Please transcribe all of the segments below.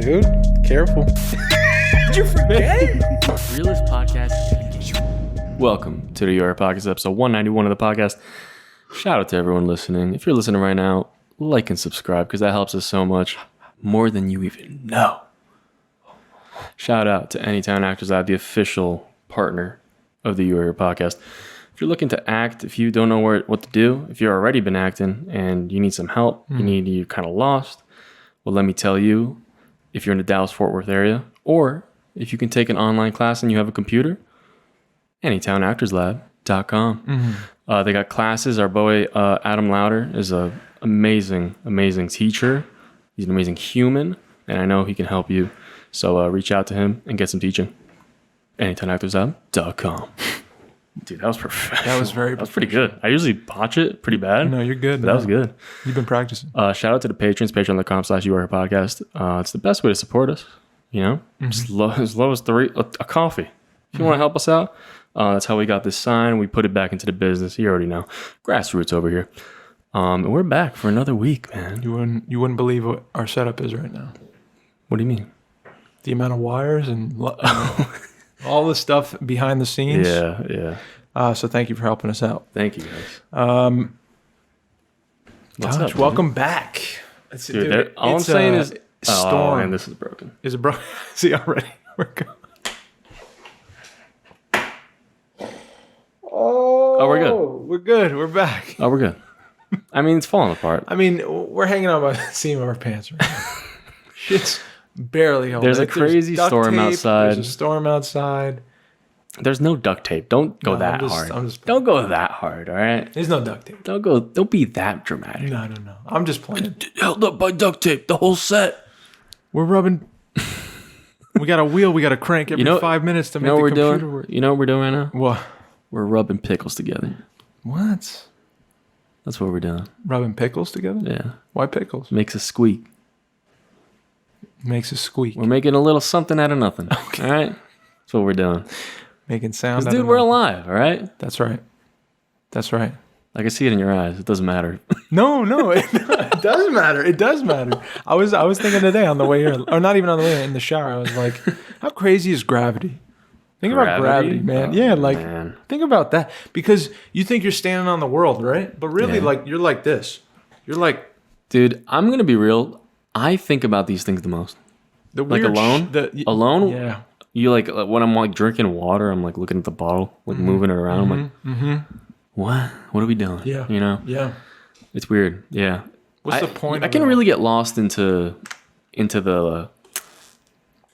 dude. Careful. Did you forget? Realist Podcast. Welcome to the UR Podcast, episode 191 of the podcast. Shout out to everyone listening. If you're listening right now, like and subscribe because that helps us so much, more than you even know. Shout out to Anytown Actors Lab, the official partner of the UR Podcast. If you're looking to act, if you don't know what to do, if you've already been acting and you need some help, you're kind of lost, well, let me tell you, if you're in the Dallas-Fort Worth area, or if you can take an online class and you have a computer, anytownactorslab.com. They got classes. Our boy Adam Louder is an amazing, amazing teacher. He's an amazing human, and I know he can help you. So reach out to him and get some teaching. anytownactorslab.com. Dude, that was professional. That was very That was pretty good. I usually botch it pretty bad. No, you're good. But that was good. You've been practicing. Shout out to the patrons, patreon.com/URPodcast. It's the best way to support us. You know, as low as a coffee. If you want to help us out, that's how we got this sign. We put it back into the business. You already know. Grassroots over here. And we're back for another week, man. You wouldn't believe what our setup is right now. What do you mean? The amount of wires and all the stuff behind the scenes. Yeah. So thank you for helping us out. Thank you, guys. What's Josh, up, welcome back. Dude, all I'm saying is, storm. Oh man, this is broken. Is it broken? See already? We're going. Oh, we're good. We're good. We're back. Oh, we're good. I mean, it's falling apart. I mean, we're hanging on by the seam of our pants right now. Shit's barely holding. There's a crazy duct storm tape, outside. There's a storm outside. There's no duct tape. Don't go that hard. Don't go that hard, all right? There's no duct tape. Don't be that dramatic. No. I'm just playing. Held up by duct tape, the whole set. We're rubbing. We got a wheel we got to crank every 5 minutes to make the computer work. You know what we're doing right now? What? We're rubbing pickles together. What? That's what we're doing. Rubbing pickles together? Yeah. Why pickles? Makes us squeak. Makes us squeak. We're making a little something out of nothing. Okay. All right? That's what we're doing. Making sound. Dude, we're alive, all right? That's right. That's right. I can see it in your eyes. It doesn't matter. No, it does matter. It does matter. I was thinking today on the way here, or not even on the way in the shower. I was like, how crazy is gravity? Think about gravity, man. Man. Think about that. Because you think you're standing on the world, right? But really, you're like this. You're like... Dude, I'm going to be real. I think about these things the most. Alone? Alone? Yeah. You when I'm drinking water, I'm looking at the bottle, moving it around. I'm what? What are we doing? Yeah. You know? Yeah. It's weird. Yeah. What's the point? I can really get lost into the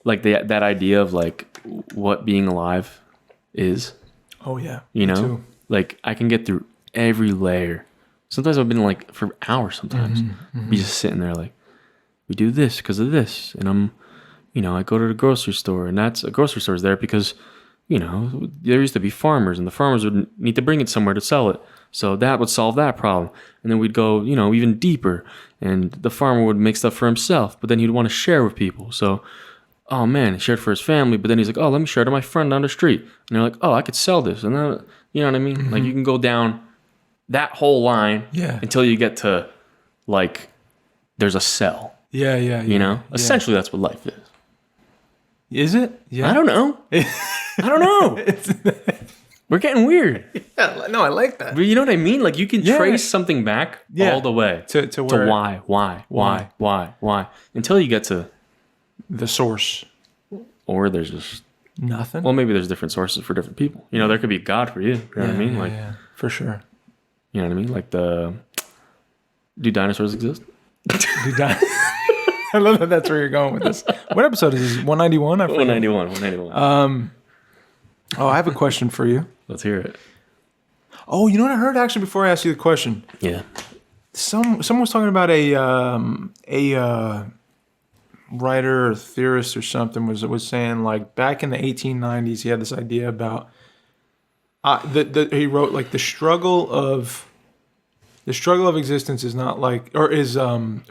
that idea of what being alive is. Oh yeah. You know? Too. I can get through every layer. Sometimes I've been for hours sometimes. Be just sitting there we do this because of this. And I'm I go to the grocery store, and a grocery store is there because, there used to be farmers, and the farmers would need to bring it somewhere to sell it. So that would solve that problem. And then we'd go, even deeper, and the farmer would make stuff for himself, but then he'd want to share with people. So, oh man, he shared for his family, but then he's like, oh, let me share to my friend down the street. And they're like, oh, I could sell this. And then, you know what I mean? You can go down that whole line until you get to, there's a cell. Yeah. Essentially, that's what life is. Is it? Yeah. I don't know. We're getting weird. Yeah, no, I like that. But you know what I mean? You can trace something back all the way to why until you get to the source. Or there's just nothing. Well, maybe there's different sources for different people. There could be God for you. You know what I mean? Yeah, for sure. You know what I mean? Do dinosaurs exist? I love that that's where you're going with this. What episode is this? 191? 191. I have a question for you. Let's hear it. Oh, you know what I heard actually before I asked you the question? Yeah. Someone was talking about a writer or theorist or something was saying back in the 1890s he had this idea about he wrote the struggle of existence is not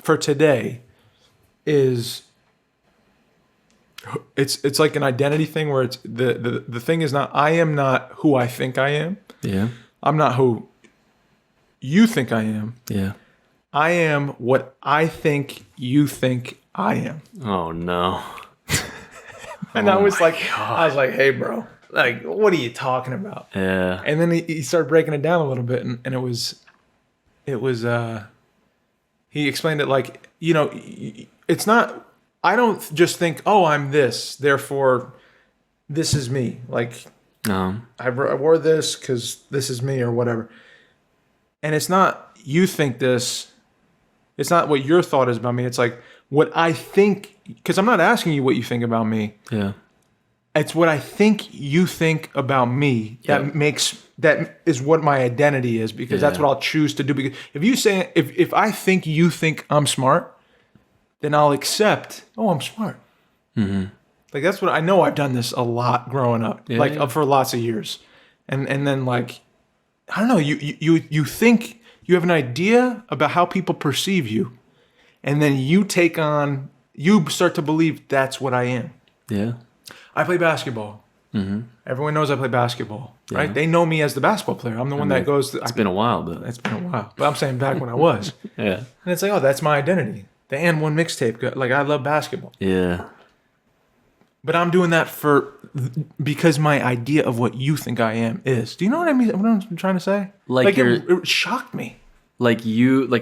for today is it's like an identity thing where it's the thing is not I am not who I think I am. Yeah. I'm not who you think I am. Yeah. I am what I think you think I am. Oh no. And Oh I was my like, hey, bro, like, what are you talking about? Yeah. And then he started breaking it down a little bit, and it was, he explained it like, it's not, I don't just think, oh, I'm this, therefore this is me. Like, I wore this because this is me or whatever. And it's not, you think this, it's not what your thought is about me. It's like what I think, because I'm not asking you what you think about me. Yeah. It's what I think you think about me that is what my identity is, because that's what I'll choose to do. Because if you say, if I think you think I'm smart, then I'll accept, oh, I'm smart. Mm-hmm. Like, that's what I know. I've done this a lot growing up, for lots of years. And then, like, I don't know, you think you have an idea about how people perceive you, and then you start to believe that's what I am. Yeah. I play basketball. Mm-hmm. Everyone knows I play basketball, right? They know me as the basketball player. I'm the one that goes. It's been a while, but it's been a while. But I'm saying back when I was. Yeah. And it's like, oh, that's my identity. The And One mixtape. Like, I love basketball. Yeah. But I'm doing that because my idea of what you think I am is. Do you know what I mean? What I'm trying to say? Like it shocked me. Like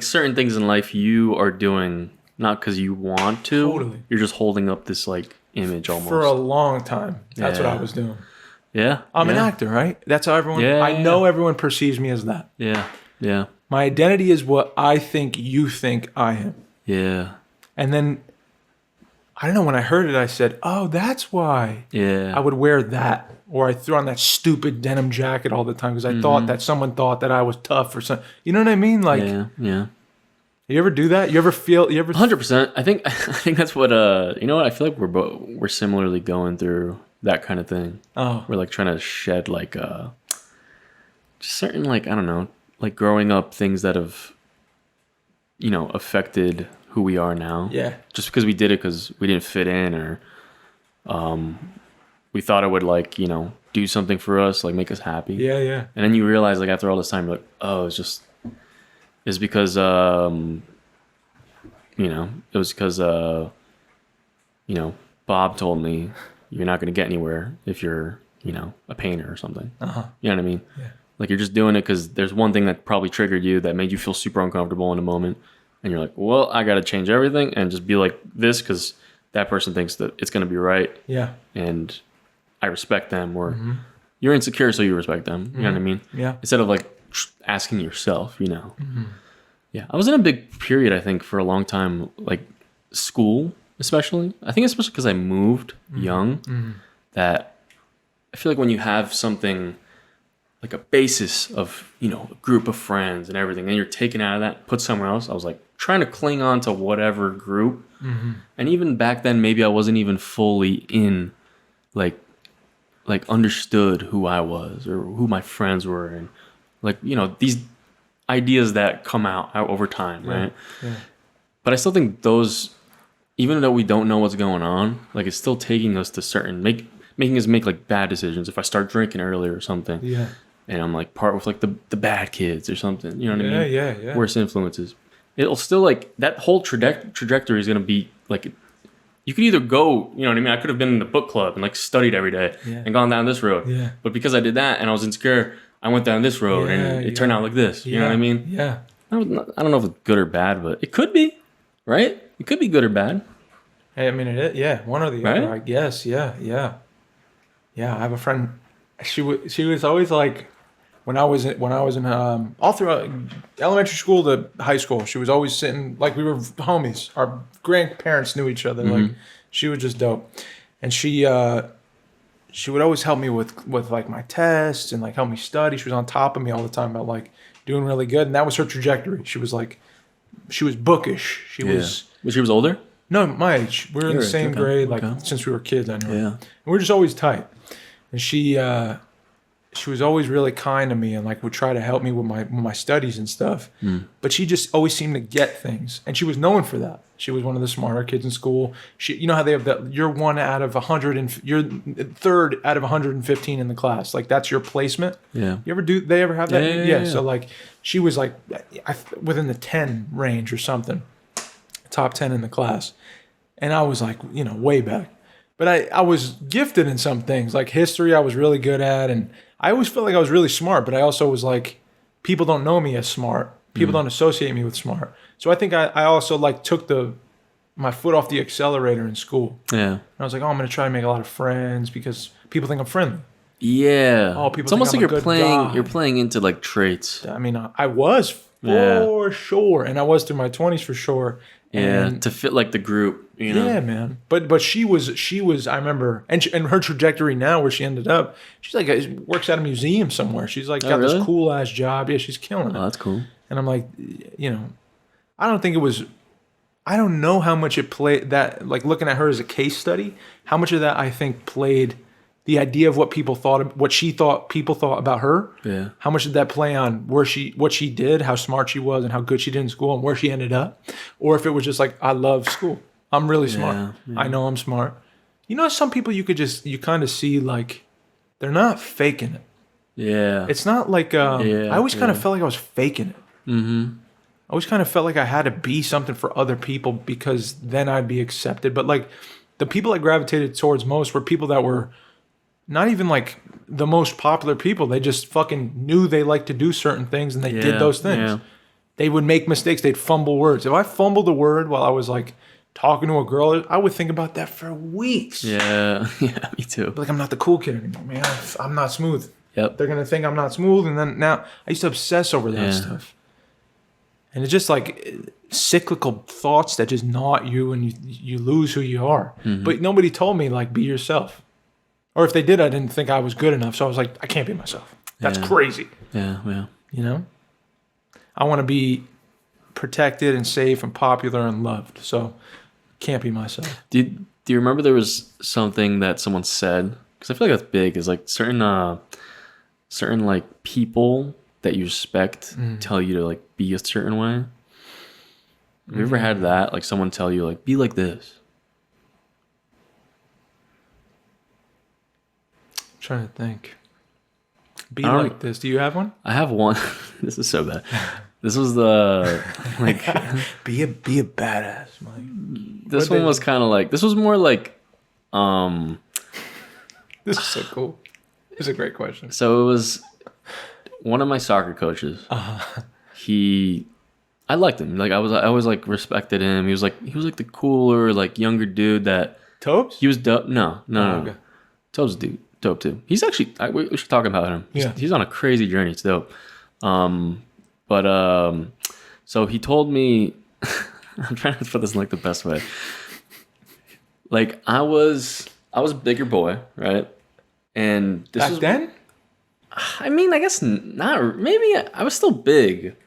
certain things in life you are doing not because you want to. Totally. You're just holding up this like image almost. For a long time. That's what I was doing. Yeah. I'm an actor, right? That's how everyone. Yeah, I know everyone perceives me as that. Yeah. Yeah. My identity is what I think you think I am. Yeah. And then, I don't know, when I heard it, I said, oh, that's why I would wear that. Or I threw on that stupid denim jacket all the time because I thought that someone thought that I was tough or something. You know what I mean? Like, yeah. You ever do that? You ever feel? You ever? 100%. I think that's what. You know what? I feel like we're similarly going through that kind of thing. Oh, we're like trying to shed like just certain, like, I don't know, like growing up things that have, affected who we are now. Yeah. Just because we did it because we didn't fit in, or we thought it would, like, do something for us, like make us happy. Yeah, yeah. And then you realize, like, after all this time, you're like, oh, it's because it was because Bob told me you're not going to get anywhere if you're a painter or something. Uh-huh. You know what I mean? Yeah. Like, you're just doing it because there's one thing that probably triggered you that made you feel super uncomfortable in a moment, and you're like, well, I got to change everything and just be like this because that person thinks that it's going to be right. Yeah. And I respect them, or you're insecure, so you respect them. You know what I mean? Yeah. Instead of like asking yourself, Yeah. I was in a big period, I think, for a long time, like school, especially. I think especially because I moved young, that I feel like when you have something like a basis of, a group of friends and everything, and you're taken out of that, put somewhere else, I was like trying to cling on to whatever group. And even back then, maybe I wasn't even fully in, like understood who I was or who my friends were, and like, these ideas that come out over time, right? Yeah. But I still think those, even though we don't know what's going on, like, it's still taking us to making us make like bad decisions. If I start drinking earlier or something, and I'm like part with like the bad kids or something, you know what I mean? Yeah. Worse influences. It'll still, like, that whole trajectory is gonna be like, you could either go, you know what I mean? I could have been in the book club and like studied every day and gone down this road. Yeah. But because I did that and I was insecure, I went down this road and it turned out like this. You know what I mean? Yeah. I don't know if it's good or bad, but it could be, right? It could be good or bad. Hey, I mean, one or the Right? other, I guess. Yeah. I have a friend. She was always like, when I was in all throughout elementary school to high school, she was always sitting, like, we were homies. Our grandparents knew each other. Like, she was just dope, and she would always help me with like my tests and like help me study. She was on top of me all the time about like doing really good, and that was her trajectory. She was bookish. She was. But she was older? No, my age. We were in the same grade, like since we were kids. I knew her. And we were just always tight. And she was always really kind to me and like would try to help me with my studies and stuff. But she just always seemed to get things, and she was known for that. She was one of the smarter kids in school. You know how they have that, you're one out of 100 and you're third out of 115 in the class. Like, that's your placement. Yeah. They ever have that? Yeah. So like, she was like within the 10 range or something, top 10 in the class. And I was like, way back. But I was gifted in some things. Like history, I was really good at. And I always felt like I was really smart, but I also was like, people don't know me as smart. People don't associate me with smart. So I think I also like took my foot off the accelerator in school. Yeah. And I was like, I'm going to try to make a lot of friends because people think I'm friendly. Yeah. Oh, people It's almost think like I'm a good guy. you're playing into like traits. I mean, I was for sure. And I was through my 20s for sure. Yeah. And To fit like the group, you know? yeah, man. But she was. I remember, and her trajectory now, where she ended up, she's like works at a museum somewhere. She's like got really? this cool ass job. Yeah, she's killing it. Oh, that's cool. And I'm like, I don't think it was. I don't know how much it played that. Like looking at her as a case study, how much of that I think played the idea of what people thought, what she thought people thought about her. Yeah. How much did that play on what she did, how smart she was, and how good she did in school, and where she ended up, or if it was just like, I love school. I'm really smart. Yeah. I know I'm smart. Some people you kind of see like they're not faking it. Yeah. It's not like I always kind of felt like I was faking it. Mm-hmm. I always kind of felt like I had to be something for other people because then I'd be accepted. But like the people I gravitated towards most were people that were not even like the most popular people. They just fucking knew they liked to do certain things and they did those things. Yeah. They would make mistakes. They'd fumble words. If I fumbled a word while I was like talking to a girl, I would think about that for weeks. Yeah. Yeah, me too. Like I'm not the cool kid anymore, man. I'm not smooth. Yep. They're gonna think I'm not smooth, and then now I used to obsess over that stuff. And it's just like cyclical thoughts that just gnaw at you, and you lose who you are. Mm-hmm. But nobody told me like be yourself, or if they did, I didn't think I was good enough. So I was like, I can't be myself. That's crazy. Yeah. I want to be protected and safe and popular and loved. So can't be myself. Do you remember there was something that someone said? Because I feel like that's big. Is like certain like people that you respect tell you to like be a certain way. Have you ever had that? Like someone tell you like be like this? I'm trying to think. Be like this. Do you have one? I have one. This is so bad. This was the like Be a badass, Mike. this one was kind of like this was more like This is so cool. It's a great question. so it was one of my soccer coaches. I liked him. Like I always like respected him. He was like the cooler, like younger dude that Topes? he was dope. No. Okay. Tobe's dope too. He's actually we should talk about him. He's on a crazy journey. It's dope. So he told me I'm trying to put this in like the best way. Like I was a bigger boy, right? And this Back then? I mean, I guess not. Maybe I was still big,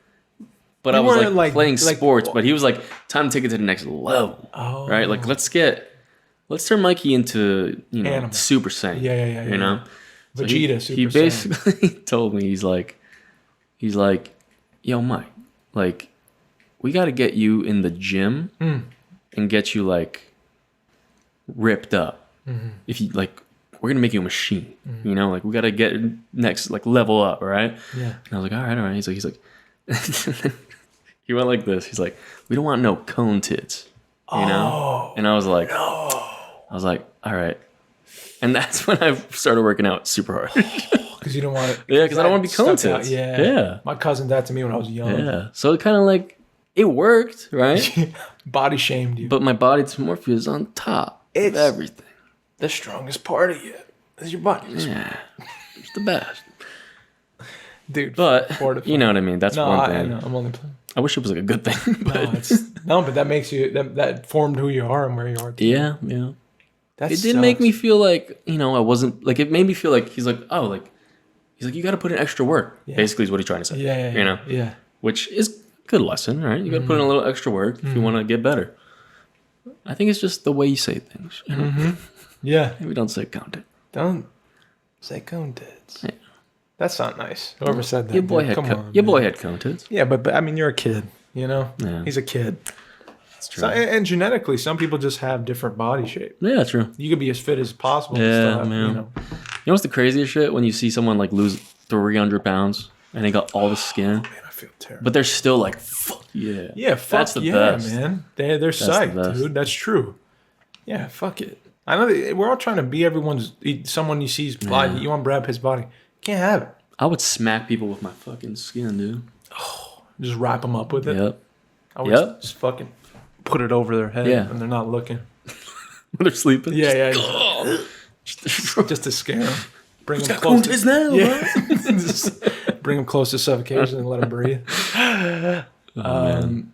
but I was like playing sports. But he was like, time to take it to the next level. Oh. Right? Like let's turn Mikey into Animal. Super Saiyan. Yeah. You know, Vegeta, so he Super basically told me he's like, yo, Mike, like we got to get you in the gym and get you like ripped up. If you like. We're gonna make you a machine, like we gotta get next, like level up, right? Yeah. And I was like, all right. He's like, he went like this. He's like, we don't want no cone tits, know? And I was like, all right. And that's when I started working out super hard. Because you don't want it. Yeah, because I don't want to be cone tits. Yeah. My cousin did that to me when I was young. Yeah. So it kind of like it worked, right? Body shamed you. But my body dysmorphia is on top of everything. The strongest part of you is your body. Yeah, it's the best, dude. But you know what I mean. That's one thing. I know. I'm only playing. I wish it was like a good thing, but but that makes you that formed who you are and where you are. Today. Yeah. That it did make me feel like I wasn't like. It made me feel like he's like you got to put in extra work. Yeah. Basically, is what he's trying to say. Yeah. Yeah. Which is a good lesson, right? You got to put in a little extra work if you want to get better. I think it's just the way you say things. You know? Yeah. Maybe don't say cone tit. Don't say cone tits. Yeah. That's not nice. Whoever said that. Your boy had cone tits. Yeah, but I mean, you're a kid, Yeah. He's a kid. That's true. So, and genetically, some people just have different body shape. Yeah, true. You could be as fit as possible. Yeah, and man. You know what's the craziest shit? When you see someone like lose 300 pounds and they got all the skin. Man, I feel terrible. But they're still like, fuck yeah. Yeah, fuck That's the yeah, best. man. They're psyched, dude. That's true. Yeah, fuck it. I know we're all trying to be someone you see's body. You want Brad Pitt's body. Can't have it. I would smack people with my fucking skin, dude. Just wrap them up with it. Yep. I would Yep. just fucking put it over their head Yeah. when they're not looking. When they're sleeping. Yeah. Just to scare them. Bring them Going close. to his now, Just bring them close to suffocation and let them breathe. I'm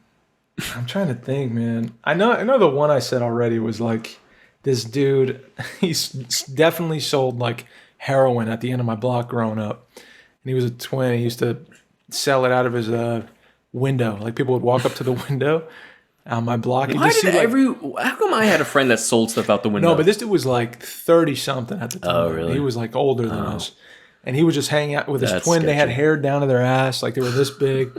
trying to think, man. I know the one I said already was like this dude. He's definitely sold like heroin at the end of my block growing up, and he was a twin. He used to sell it out of his window. Like people would walk up to the window on my block. And Why just did how come I had a friend that sold stuff out the window? No, but this dude was like 30 something at the time. Oh, really? He was like older than us. And he would just hang out with his That's twin. They had sketchy. hair down to their ass, like they were this big.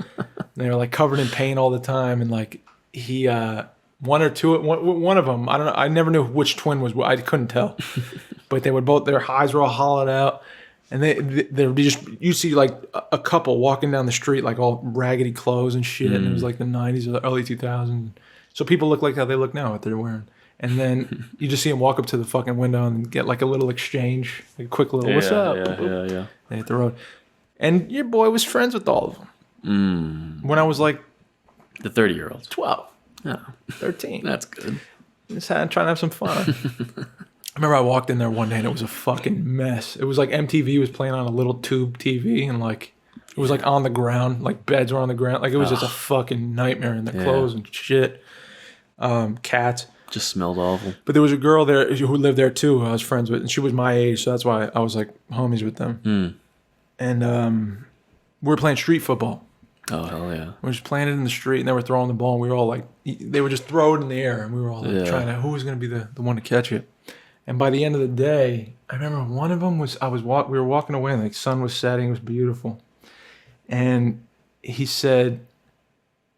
They were like covered in paint all the time. And like he, one of them, I don't know. I never knew which twin was. I couldn't tell, but they would both. Their eyes were all hollowed out, and they would be just. You see like a couple walking down the street, like all raggedy clothes and shit. And it was like the '90s or the early 2000s. So people look like how they look now, what they're wearing. And then you just see them walk up to the fucking window and get like a little exchange, like a quick little, what's up? Yeah. They hit the road. And your boy was friends with all of them. When I was like The 30-year-olds. 12, Oh, 13. that's good. Just trying to have some fun. I remember I walked in there one day and it was a fucking mess. It was like MTV was playing on a little tube TV and like it was like on the ground, like beds were on the ground. Like it was just a fucking nightmare in the clothes and shit. Cats. Just smelled awful. But there was a girl there who lived there too, who I was friends with, and she was my age, so that's why I was like homies with them. And we were playing street football. Oh, hell yeah. We were just playing it in the street, and they were throwing the ball, and we were all like, they would just throw it in the air, and we were all like trying to, who was going to be the one to catch it? And by the end of the day, I remember one of them was, we were walking away, and the sun was setting, it was beautiful. And he said,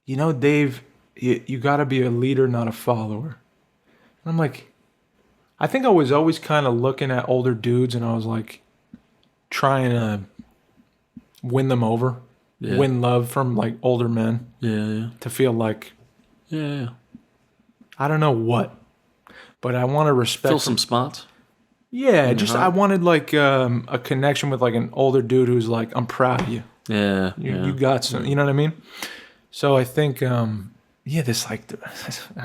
you know, Dave, you got to be a leader, not a follower. And I'm like, I think I was always kind of looking at older dudes and I was like trying to win them over, win love from like older men. Yeah. To feel like, Yeah. I don't know what, but I want to respect. Fill some spots. Yeah, just I wanted like a connection with like an older dude who's like, I'm proud of you. Yeah. You got some, you know what I mean? So I think, this like,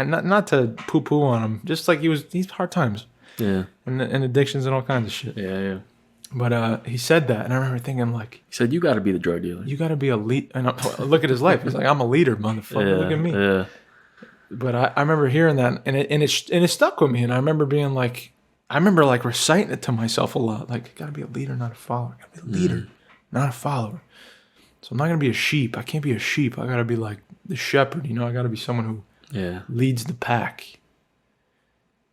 not to poo poo on him, just like he's hard times. Yeah. And addictions and all kinds of shit. Yeah. But he said that, and I remember thinking like, He said, you got to be the drug dealer. you got to be a lead. And look at his life. He's like, I'm a leader, motherfucker. Look at me. Yeah. But I remember hearing that, and it stuck with me. And I remember being like, reciting it to myself a lot. Like, I got to be a leader, not a follower. I got to be a leader, not a follower. So I'm not gonna be a sheep. I can't be a sheep. I gotta be like the shepherd. You know, I gotta be someone who leads the pack.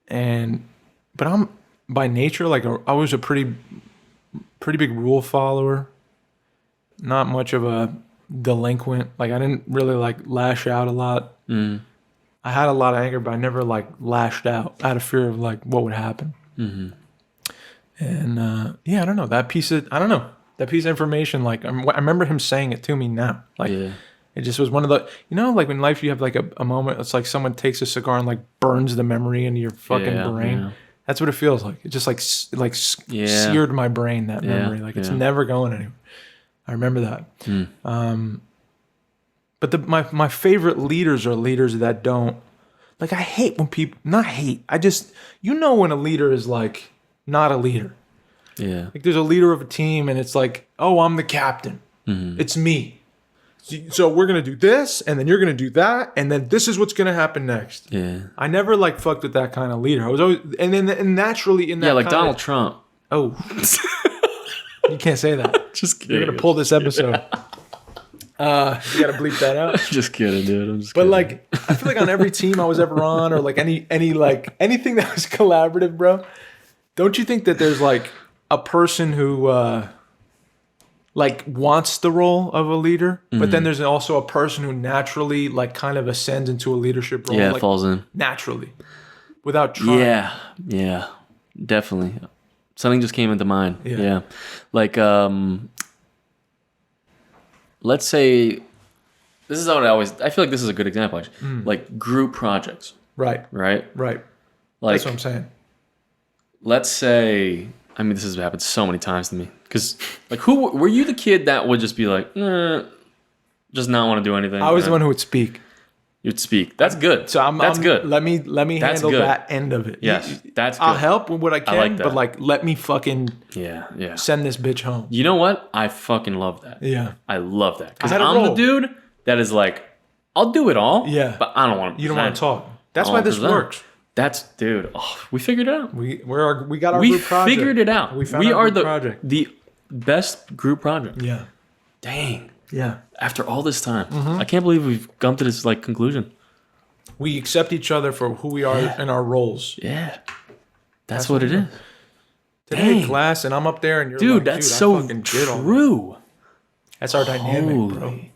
But I'm by nature like I was a pretty big rule follower. Not much of a delinquent. Like I didn't really like lash out a lot. I had a lot of anger, but I never like lashed out out of fear of like what would happen. And I don't know that piece of information. Like I remember him saying it to me now. Like it just was one of the like in life you have like a moment. It's like someone takes a cigar and like burns the memory into your fucking brain. Yeah. That's what it feels like. It just like seared my brain, that memory. Like it's never going anywhere. I remember that. But my favorite leaders are leaders that don't like. I hate when people not hate. I just when a leader is like not a leader. Yeah. Like there's a leader of a team and it's like, oh, I'm the captain. It's me. So we're going to do this and then you're going to do that. And then this is what's going to happen next. Yeah. I never like fucked with that kind of leader. I was always, and naturally in that. Yeah. Like Donald Trump. Oh, you can't say that. Just kidding. You're going to pull this episode. You got to bleep that out. Just kidding, dude. I'm just kidding. But like, I feel like on every team I was ever on or like anything that was collaborative, bro. Don't you think that there's like a person who like wants the role of a leader, but then there's also a person who naturally like kind of ascends into a leadership role. Yeah, like, falls in naturally, without trying. Yeah, definitely. Something just came into mind. Yeah. Like let's say this is what I feel like this is a good example actually. Like group projects. Right. Like, That's what I'm saying. let's say, I mean, this has happened so many times to me. Because, like, who were you the kid that would just be like, just not want to do anything? I was the one who would speak. You'd speak. That's good. So that's good. Let me That's handle good. that end of it. Yes, that's good. I'll help with what I can, like that. but like let me fucking Yeah. send this bitch home. You know what? I fucking love that. Yeah. I love that. Because I had a I'm the role. dude that is like, I'll do it all. Yeah. But I don't want to. You don't want to talk. That's I why don't this present. works. That's, dude. Oh, we figured it out. We got our We group project. figured it out. We found we our are group project. the best group project. Yeah. Dang. Yeah. After all this time, Mm-hmm. I can't believe we've come to this like conclusion. We accept each other for who we are in our roles. Yeah. That's what it is. Today, Dang. class, and I'm up there, and you're Dude, like, that's I so fucking did all that. true. That's our dynamic, bro. Holy.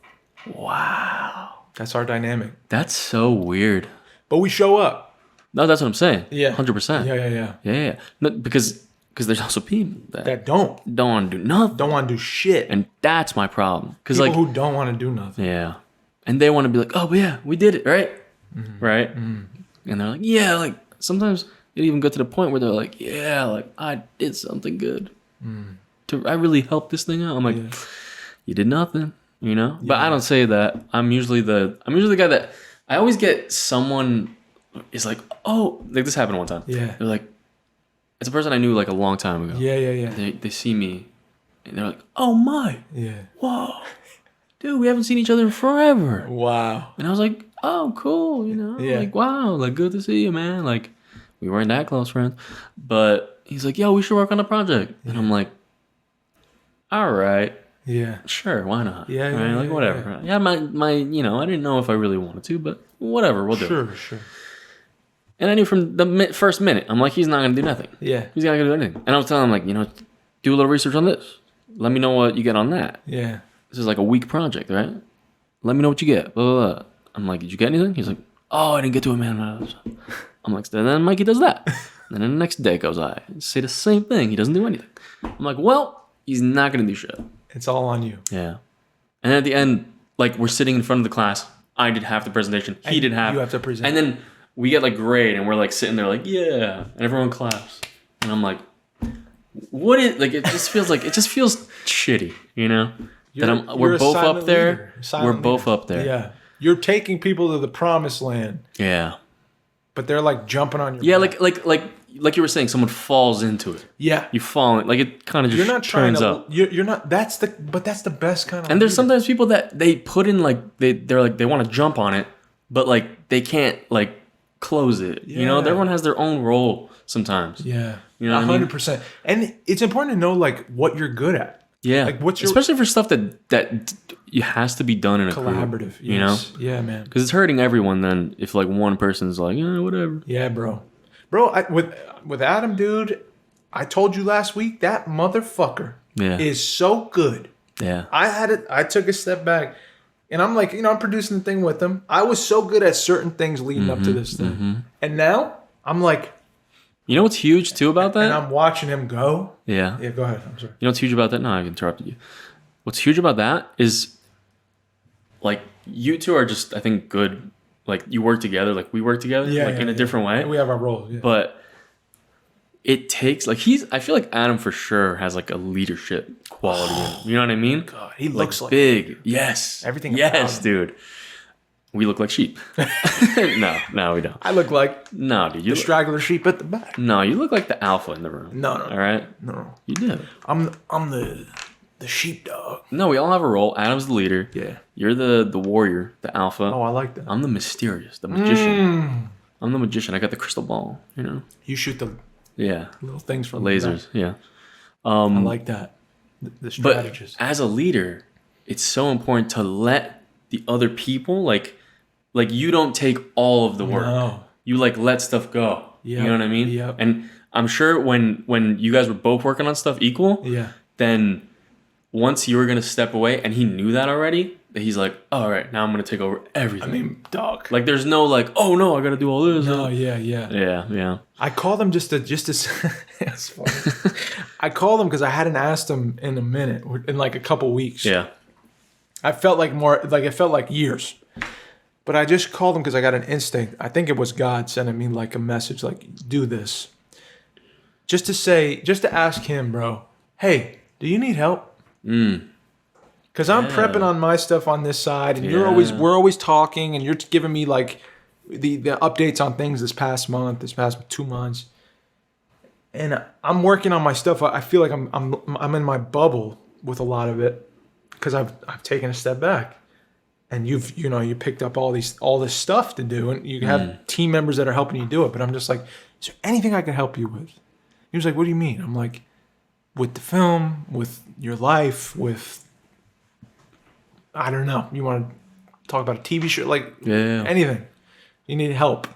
Wow. That's our dynamic. That's so weird. But we show up. No, that's what I'm saying. Yeah. 100%. Yeah. Yeah. No, because there's also people that That don't want to do nothing. want to do shit. And that's my problem. Because People like, who don't want to do nothing. yeah. And they want to be like, oh, but yeah, we did it, right? Mm-hmm. Right? And they're like, yeah, like sometimes it even go to the point where they're like, yeah, like I did something good. I really helped this thing out. I'm like, you did nothing, you know? But I don't say that. I'm usually the guy that I always get someone is like, oh, like this happened one time. Yeah. They're like, it's a person I knew like a long time ago. Yeah. They see me and they're like, oh my, Yeah. whoa, dude, we haven't seen each other in forever. Wow. And I was like, oh, cool, you know? Yeah. Like, wow, like good to see you, man. Like, we weren't that close friends. But he's like, yo, we should work on a project. And I'm like, all right, Yeah. sure, why not? Yeah, Right? yeah, Like, yeah, whatever. Yeah, my, you know, I didn't know if I really wanted to, but whatever, we'll do it. Sure. And I knew from the first minute, I'm like, he's not going to do nothing. Yeah. He's not going to do anything. And I was telling him, like, you know, do a little research on this. Let me know what you get on that. Yeah. This is like a week project, right? Let me know what you get. Blah, blah, blah. I'm like, did you get anything? He's like, oh, I didn't get to it, man. I'm like, then Mikey does that. And then the next day goes by. Say the same thing. He doesn't do anything. I'm like, well, he's not going to do shit. It's all on you. Yeah. And at the end, like, we're sitting in front of the class. I did half the presentation. He And did half. you have to present. And then we get like grade and we're like sitting there like, yeah. And everyone claps. And I'm like, what is, like, it just feels shitty, you know? We're both up there. We're both up there. Yeah. You're taking people to the promised land, Yeah. but they're like jumping on your Yeah, back. like you were saying, someone falls into it. Yeah. You fall in, like it kind of just You're not trying turns to. up. You're not. That's the best kind of. And there's leader. sometimes people that they put in like they're like they want to jump on it, but like they can't like close it. You know, Yeah. everyone has their own role sometimes. Yeah. You know what I mean? 100%. And it's important to know like what you're good at. Yeah. Like, what's your- especially for stuff that it has to be done in a Collaborative. group, you know? Yes. Yeah, man. Because it's hurting everyone then if like one person's like, yeah, whatever. Yeah, bro. With Adam, dude, I told you last week that motherfucker Yeah. is so good. Yeah. I took a step back, and I'm like, I'm producing the thing with him. I was so good at certain things leading up to this thing, and now I'm like, You know what's huge too about and that? I'm watching him go. Yeah. Yeah, go ahead. I'm sorry. You know what's huge about that? No, I interrupted you. What's huge about that is, like, you two are just, I think, good. Like, you work together. Like, we work together. Yeah, like, yeah, in a yeah. different way. We have our roles. Yeah. But it takes, like, I feel like Adam for sure has, like, a leadership quality in him. You know what I mean? God, he looks like big. Yes. Everything about Yes, him. dude. We look like sheep. No, we don't. I look like No, dude. the straggler sheep at the back. No, you look like the alpha in the room. No. All right? No, You do. I'm the sheepdog. No, we all have a role. Adam's the leader. Yeah. You're the warrior, the alpha. Oh, I like that. I'm the mysterious, the magician. I'm the magician. I got the crystal ball, you know? You shoot the Yeah. little things from the Lasers, yeah. back. I like that. The But strategist. as a leader, it's so important to let the other people, like you don't take all of the work. No. You, like, let stuff go. Yep. You know what I mean? Yep. And I'm sure when you guys were both working on stuff equal, Yeah. then once you were going to step away and he knew that already, that he's like, oh, all right, now I'm going to take over everything. I mean, dog. like, there's no, like, oh, no, I got to do all this. No, yeah. Yeah. I called him just to it's funny. I called him because I hadn't asked him in a minute, in like a couple weeks. Yeah. I felt like it felt like years. But I just called him because I got an instinct. I think it was God sending me like a message, like, do this. Just to ask him, bro, hey, do you need help? Because I'm prepping on my stuff on this side, and we're always talking, and you're giving me like the updates on things this past 2 months. And I'm working on my stuff. I feel like I'm in my bubble with a lot of it because I've taken a step back. And you picked up all this stuff to do, and you have team members that are helping you do it. But I'm just like, is there anything I can help you with? He was like, what do you mean? I'm like, with the film, with your life, with, I don't know. You want to talk about a TV show, like anything? You need help,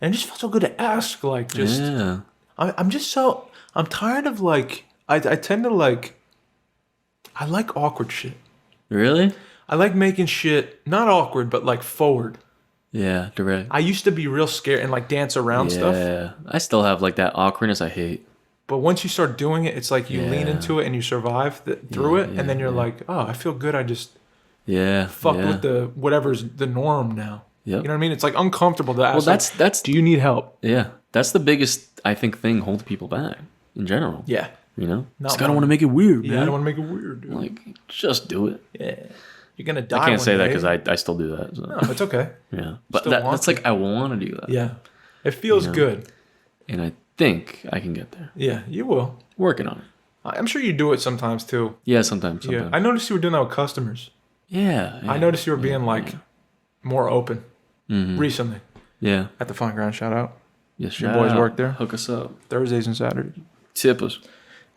and it just felt so good to ask. Like, just I'm tired of like I tend to like I like awkward shit. Really? I like making shit not awkward, but like forward. Yeah, direct. I used to be real scared and like dance around stuff. Yeah, I still have like that awkwardness I hate. But once you start doing it, it's like you lean into it and you survive through it, and then you're like, oh, I feel good. I just fuck with the whatever's the norm now. Yep. You know what I mean? It's like uncomfortable to ask. Well, that's. Do you need help? Yeah, that's the biggest I think thing holding people back in general. Yeah. You know, just gotta want to make it weird. Yeah, man. I don't want to make it weird. Dude. Like, just do it. Yeah. You're gonna die. I can't say that because I still do that. So. No, it's okay. Yeah, but that's like I want to do that. Yeah, it feels good, and I think I can get there. Yeah, you will. Working on it. I'm sure you do it sometimes too. Yeah, sometimes. Yeah, I noticed you were doing that with customers. Yeah, I noticed you were being like more open recently. Yeah, at the Fun Ground. Shout out. Yes, your boys work there. Hook us up Thursdays and Saturdays. Tip us.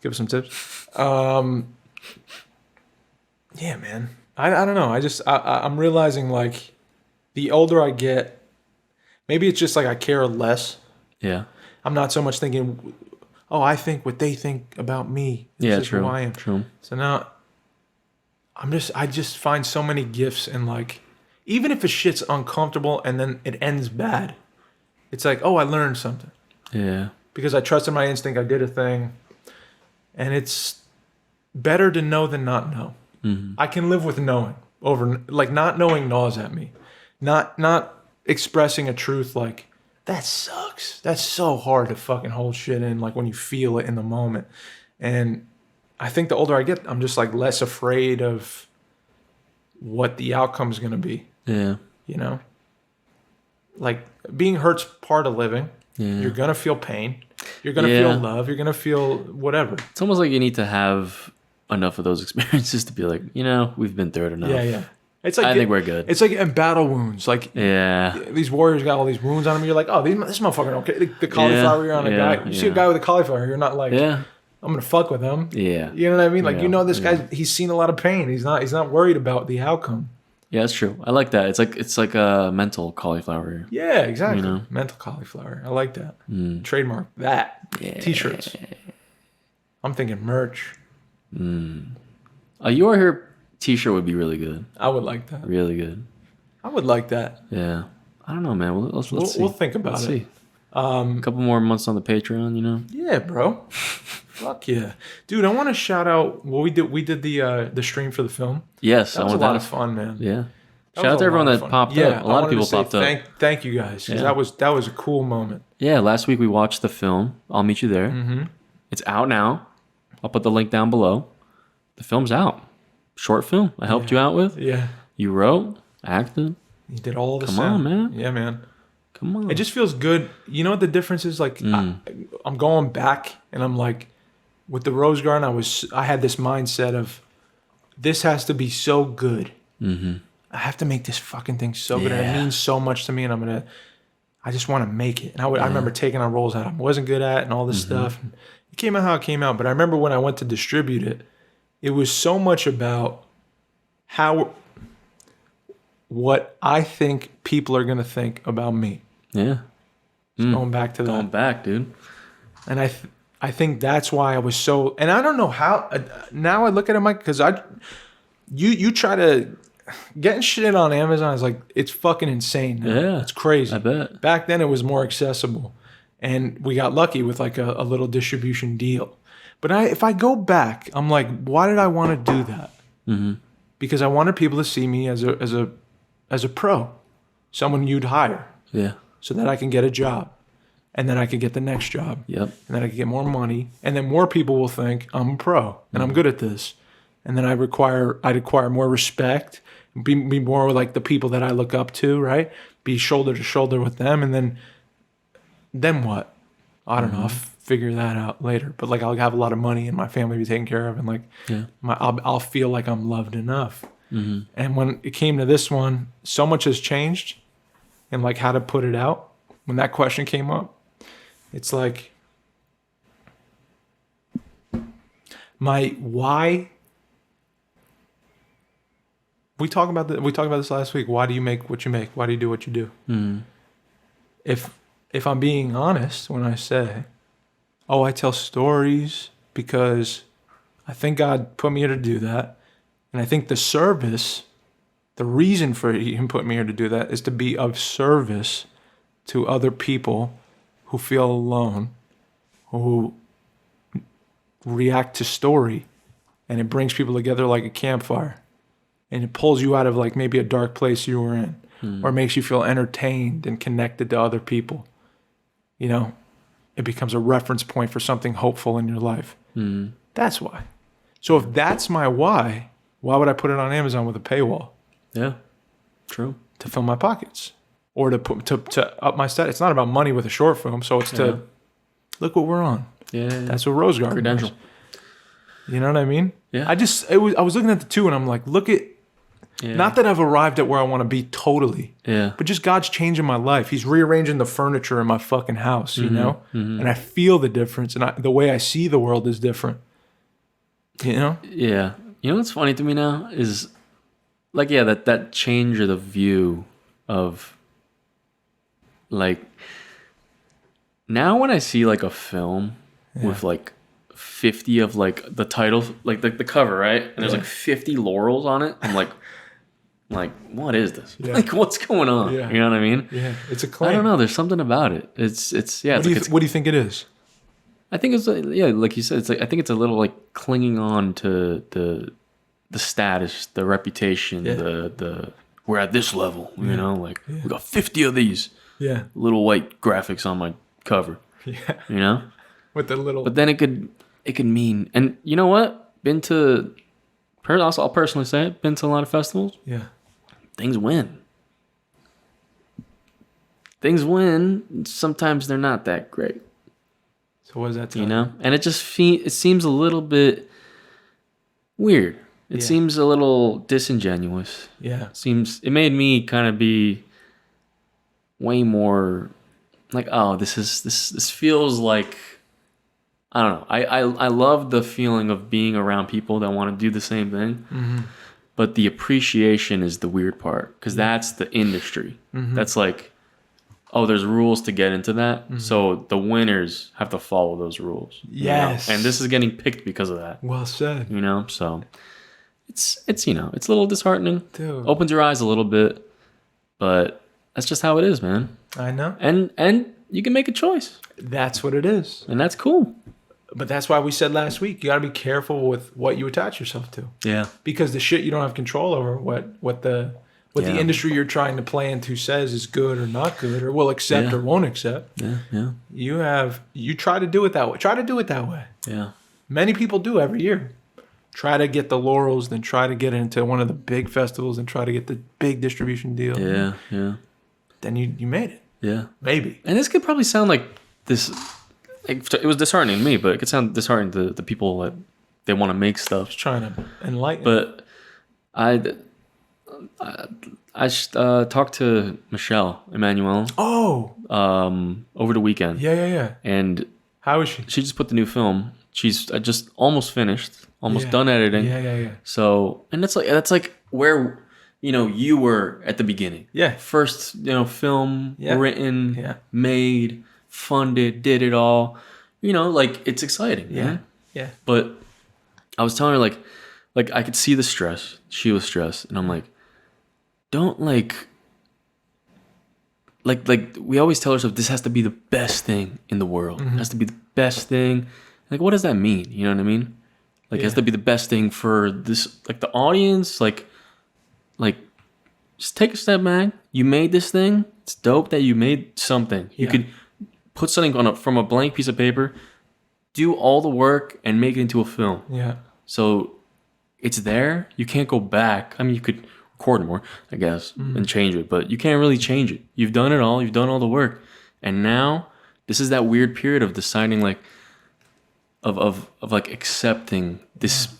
Give us some tips. Yeah, man. I don't know. I'm realizing like the older I get, maybe it's just like I care less. Yeah. I'm not so much thinking, oh, I think what they think about me. This is true. Who I am. True. So now I just find so many gifts in like, even if a shit's uncomfortable and then it ends bad, it's like, oh, I learned something. Yeah. Because I trusted my instinct. I did a thing. And it's better to know than not know. Mm-hmm. I can live with knowing over, like not knowing gnaws at me. Not expressing a truth like, that sucks. That's so hard to fucking hold shit in, like when you feel it in the moment. And I think the older I get, I'm just like less afraid of what the outcome is going to be. Yeah. You know? Like being hurt's part of living. Yeah. You're going to feel pain. You're going to feel love. You're going to feel whatever. It's almost like you need to have enough of those experiences to be like, we've been through it enough. Yeah, yeah. It's like I think we're good. It's like in battle wounds. Like these warriors got all these wounds on them. You're like, oh, this motherfucker okay. The cauliflower you're on a guy. You see a guy with a cauliflower, you're not like, I'm gonna fuck with him. Yeah. You know what I mean? Like this guy, he's seen a lot of pain. He's not worried about the outcome. Yeah, that's true. I like that. It's like a mental cauliflower. Yeah, exactly. Mental cauliflower. I like that. Trademark that. Yeah. T-shirts. I'm thinking merch. A You Are Here T-shirt would be really good. I would like that. Really good. I would like that. Yeah. I don't know, man. Let's see. We'll think about it. See. A couple more months on the Patreon, Yeah, bro. Fuck yeah, dude. I want to shout out what we did. We did the stream for the film. Yes, that was a lot of fun, man. Yeah. Shout out to everyone that popped up. A lot of people popped up. Thank you guys. That was a cool moment. Yeah. Last week we watched the film. I'll meet you there. Mm-hmm. It's out now. I'll put the link down below. The film's out. Short film. I helped you out with. Yeah. You wrote, acted. You did all the Come on, man. Yeah, man. Come on. It just feels good. You know what the difference is? Like I'm going back and I'm like, with the Rose Garden, I had this mindset of this has to be so good. Mm-hmm. I have to make this fucking thing so good. And it means so much to me. And I just want to make it. And I remember taking on roles that I wasn't good at and all this stuff. And it came out how it came out. But I remember when I went to distribute it, it was so much about what I think people are going to think about me. Yeah. Going back to that. Going back, dude. And I think that's why I was so, and I don't know how, now I look at it, Mike, because you try to, getting shit on Amazon is like, it's fucking insane now. Yeah. It's crazy. I bet. Back then it was more accessible. And we got lucky with like a little distribution deal. But if I go back, I'm like, why did I want to do that? Mm-hmm. Because I wanted people to see me as a pro. someone you'd hire Yeah. so that I can get a job, and then I can get the next job, Yep. and then I can get more money, and then more people will think I'm a pro and I'm good at this, and then I'd acquire more respect, be more like the people that I look up to, right? Be shoulder to shoulder with them, and then what? I don't know. I'll figure that out later. But like I'll have a lot of money and my family be taken care of, and like Yeah. I'll feel like I'm loved enough. Mm-hmm. And when it came to this one, so much has changed, and like how to put it out. When that question came up, it's like my why. We talked about this last week. Why do you make what you make? Why do you do what you do? Mm-hmm. If I'm being honest when I say, oh, I tell stories because I think God put me here to do that. And I think the reason for him putting me here to do that is to be of service to other people who feel alone, who react to story, and it brings people together like a campfire. And it pulls you out of like maybe a dark place you were in, or makes you feel entertained and connected to other people. You know, it becomes a reference point for something hopeful in your life. Mm-hmm. That's why. So if that's my why would I put it on Amazon with a paywall? Yeah. True. To fill my pockets, or to up my stat. It's not about money with a short film, so it's to look what we're on. Yeah. That's what Rose Garden Credential. was. You know what I mean? Yeah. I was looking at the two, and I'm like, look at. Yeah. Not that I've arrived at where I want to be totally, Yeah. but just God's changing my life. He's rearranging the furniture in my fucking house, you know? Mm-hmm. And I feel the difference, and the way I see the world is different. You know? Yeah. You know what's funny to me now is like, yeah, that change of the view of like now when I see like a film with like 50 of like the titles, like the cover, right? And there's like 50 laurels on it. I'm like, what is this? Yeah. Like, what's going on? Yeah. You know what I mean? Yeah, it's a claim. I don't know. There's something about it. It's yeah. What do you think it is? I think it's like you said. It's like I think it's a little like clinging on to the status, the reputation, the we're at this level. You know, like we got 50 of these little white graphics on my cover. Yeah. You know, With the little. but then it could mean, and you know what? I'll personally say it. Been to a lot of festivals. Yeah. Things win. Things win. Sometimes they're not that great. So what does that tell You know, and it just it seems a little bit weird. It seems a little disingenuous. Yeah. It made me kind of be way more like, oh, this feels like, I don't know. I love the feeling of being around people that want to do the same thing. Mm-hmm. But the appreciation is the weird part, because that's the industry. Mm-hmm. That's like, oh, there's rules to get into that. Mm-hmm. So the winners have to follow those rules. Yes. You know? And this is getting picked because of that. Well said. You know, so it's you know, it's a little disheartening. Dude. Opens your eyes a little bit, but that's just how it is, man. I know. And you can make a choice. That's what it is. And that's cool. But that's why we said last week, you got to be careful with what you attach yourself to. Yeah. Because the shit you don't have control over, what the industry you're trying to play into says is good or not good, or will accept or won't accept. Yeah. You try to do it that way. Try to do it that way. Yeah. Many people do every year. Try to get the laurels, then try to get into one of the big festivals and try to get the big distribution deal. Yeah. Then you made it. Yeah. Maybe. And this could probably sound like this. Like, it was disheartening to me, but it could sound disheartening to the people that they want to make stuff. Just trying to enlighten. But I talked to Michelle Emmanuel. Oh. Over the weekend. Yeah. And how is she? She just put the new film. She's just almost finished, almost done editing. Yeah. So, and that's like where, you know, you were at the beginning. Yeah. First, you know, film written, made, funded, did it all. You know, like, it's exciting. Yeah. But I was telling her like I could see the stress. She was stressed, and I'm like, don't like we always tell ourselves this has to be the best thing in the world. Mm-hmm. It has to be the best thing. Like, what does that mean? You know what I mean? Like, it has to be the best thing for this, like, the audience, like just take a step back. You made this thing. It's dope that you made something. You Yeah. could put something from a blank piece of paper, do all the work, and make it into a film. Yeah. So it's there. You can't go back. I mean, you could record more, I guess, and change it, but you can't really change it. You've done it all. You've done all the work, and now this is that weird period of deciding, like, of like accepting this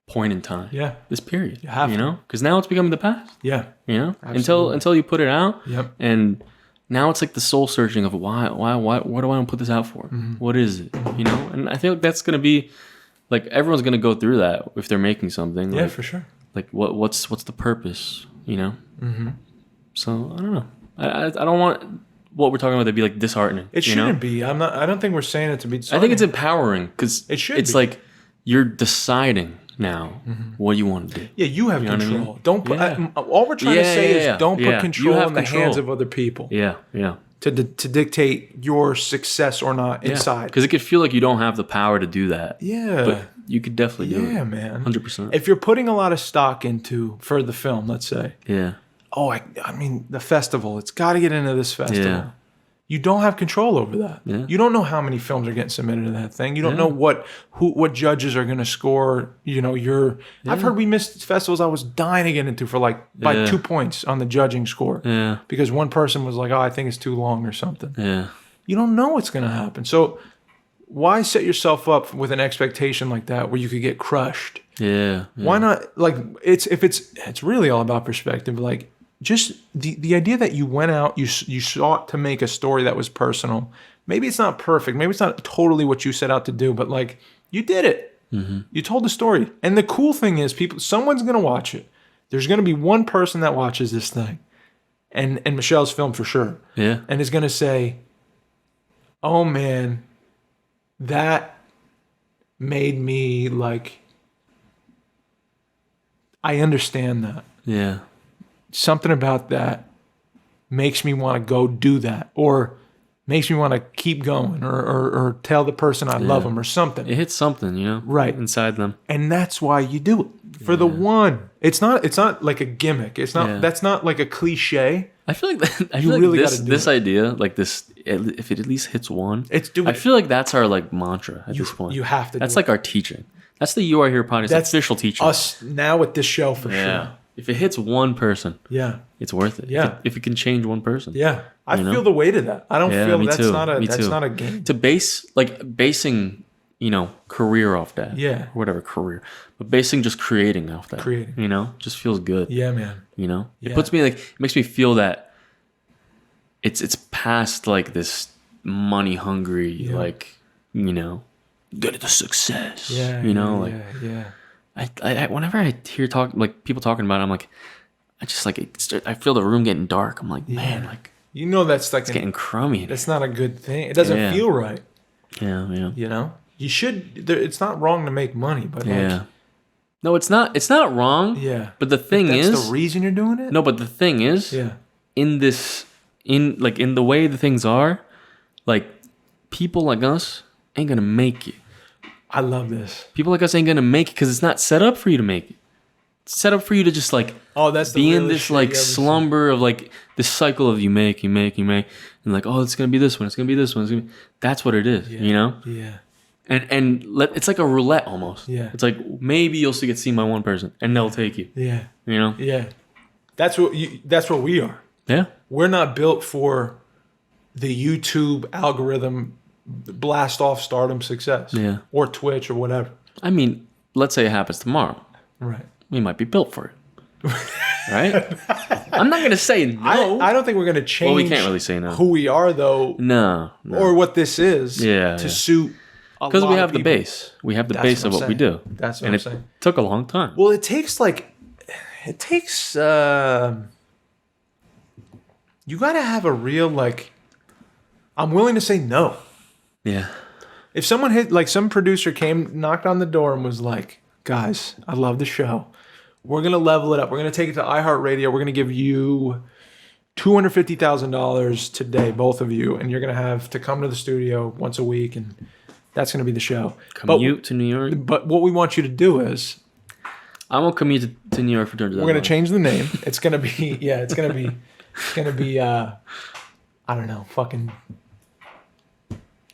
point in time. Yeah. This period. You have to. know, because now it's becoming the past. Yeah. You know, Absolutely. until you put it out. Yep. And now it's like the soul searching of why what do I want to put this out for? What is it? You know, and I feel like that's gonna be like everyone's gonna go through that if they're making something. Yeah, like, for sure. like what's the purpose? You know. So I don't know. I don't want what we're talking about to be like disheartening. It you know? shouldn't be. I don't think we're saying it to be. I think it's empowering because It should It's be. like you're deciding now what you want to do. Yeah, you have You know what I control. mean? Don't put. Yeah. All we're trying to Yeah, say yeah, is don't yeah. put control You have in the control. hands of other people Yeah, yeah. to dictate your success or not inside. Because it could feel like you don't have the power to do that. Yeah. But you could definitely do it. Yeah, man. 100%. If you're putting a lot of stock into for the film, let's say, Yeah. oh, I mean, the festival, it's got to get into this festival. Yeah. You don't have control over that. Yeah. You don't know how many films are getting submitted to that thing. You don't Yeah. know what judges are going to score. You know, I've heard we missed festivals I was dying to get into for like by Yeah. 2 points on the judging score Yeah. because one person was like, "Oh, I think it's too long" or something. Yeah. You don't know what's going to happen. So why set yourself up with an expectation like that where you could get crushed? Yeah. Why not? Like it's really all about perspective. Like just the idea that you went out, you sought to make a story that was personal. Maybe it's not perfect. Maybe it's not totally what you set out to do, but like you did it. You told the story. And the cool thing is, someone's gonna watch it. There's gonna be one person that watches this thing, and Michelle's film for sure, Yeah. and is gonna say, "Oh man, that made me like." I understand that. Yeah. Something about that makes me want to go do that, or makes me want to keep going, or tell the person I love them or something. It hits something, you know? Right. Inside them. And that's why you do it for the one. It's not like a gimmick. It's not. Yeah. That's not like a cliche. I feel like really this gotta do this it. idea, like this, if it at least hits one, It's doing. I feel like that's our like mantra at this point. you have to. That's do like our teaching. That's the You Are Here podcast. That's official teaching. us now with this show for Yeah. sure. If it hits one person, Yeah. it's worth it. Yeah. If it can change one person. Yeah. I You know? feel the weight of that. I don't Yeah, feel me that's too. not a Me that's too. not a game. To basing, career off that. Yeah. Or whatever career. But basing just creating off that. Creating. Just feels good. Yeah, man. It Yeah. puts me it makes me feel that it's past like this money hungry, get at the success. Yeah. Yeah. I whenever I hear people talking about it, I'm like, I just like I feel the room getting dark. I'm like, man, like You know that's like it's getting crummy. that's not a good thing. It doesn't Yeah. feel right. Yeah. You know, you should. It's not wrong to make money, but Yeah. No, it's not. It's not wrong. yeah. But the thing That's is, the reason you're doing it. no. But the thing is, Yeah. in the way the things are, like people like us ain't gonna make it. I love this. People like us ain't gonna make it because it's not set up for you to make it. It's set up for you to just like Oh, that's the be in realest this shit like you ever slumber of like this cycle of you make, and like, oh, it's gonna be this one, it's gonna be this one. That's what it is, seen. you know. Yeah. It's like a roulette almost. Yeah. It's like maybe you'll still get seen by one person and they'll take you. Yeah. You know. Yeah. That's what we are. Yeah. We're not built for the YouTube algorithm blast off stardom success. Yeah. Or Twitch or whatever. I mean, let's say it happens tomorrow. Right. We might be built for it. Right? I'm not gonna say no. I don't think we're gonna change. Well, we can't really say no. Who we are though, No. or what this is. Yeah, To yeah. suit. Because we have the people. base. We have the That's base what of I'm what we saying. do. That's what and I'm it saying. took a long time. Well, it takes. You got to have a real I'm willing to say no. Yeah. If someone some producer came, knocked on the door and was like, guys, I love the show. We're going to level it up. We're going to take it to iHeartRadio. We're going to give you $250,000 today, both of you. And you're going to have to come to the studio once a week. And that's going to be the show. Commute to New York. But what we want you to do is I won't commute to New York for $200. We're gonna change the name. It's gonna be It's gonna be I don't know, fucking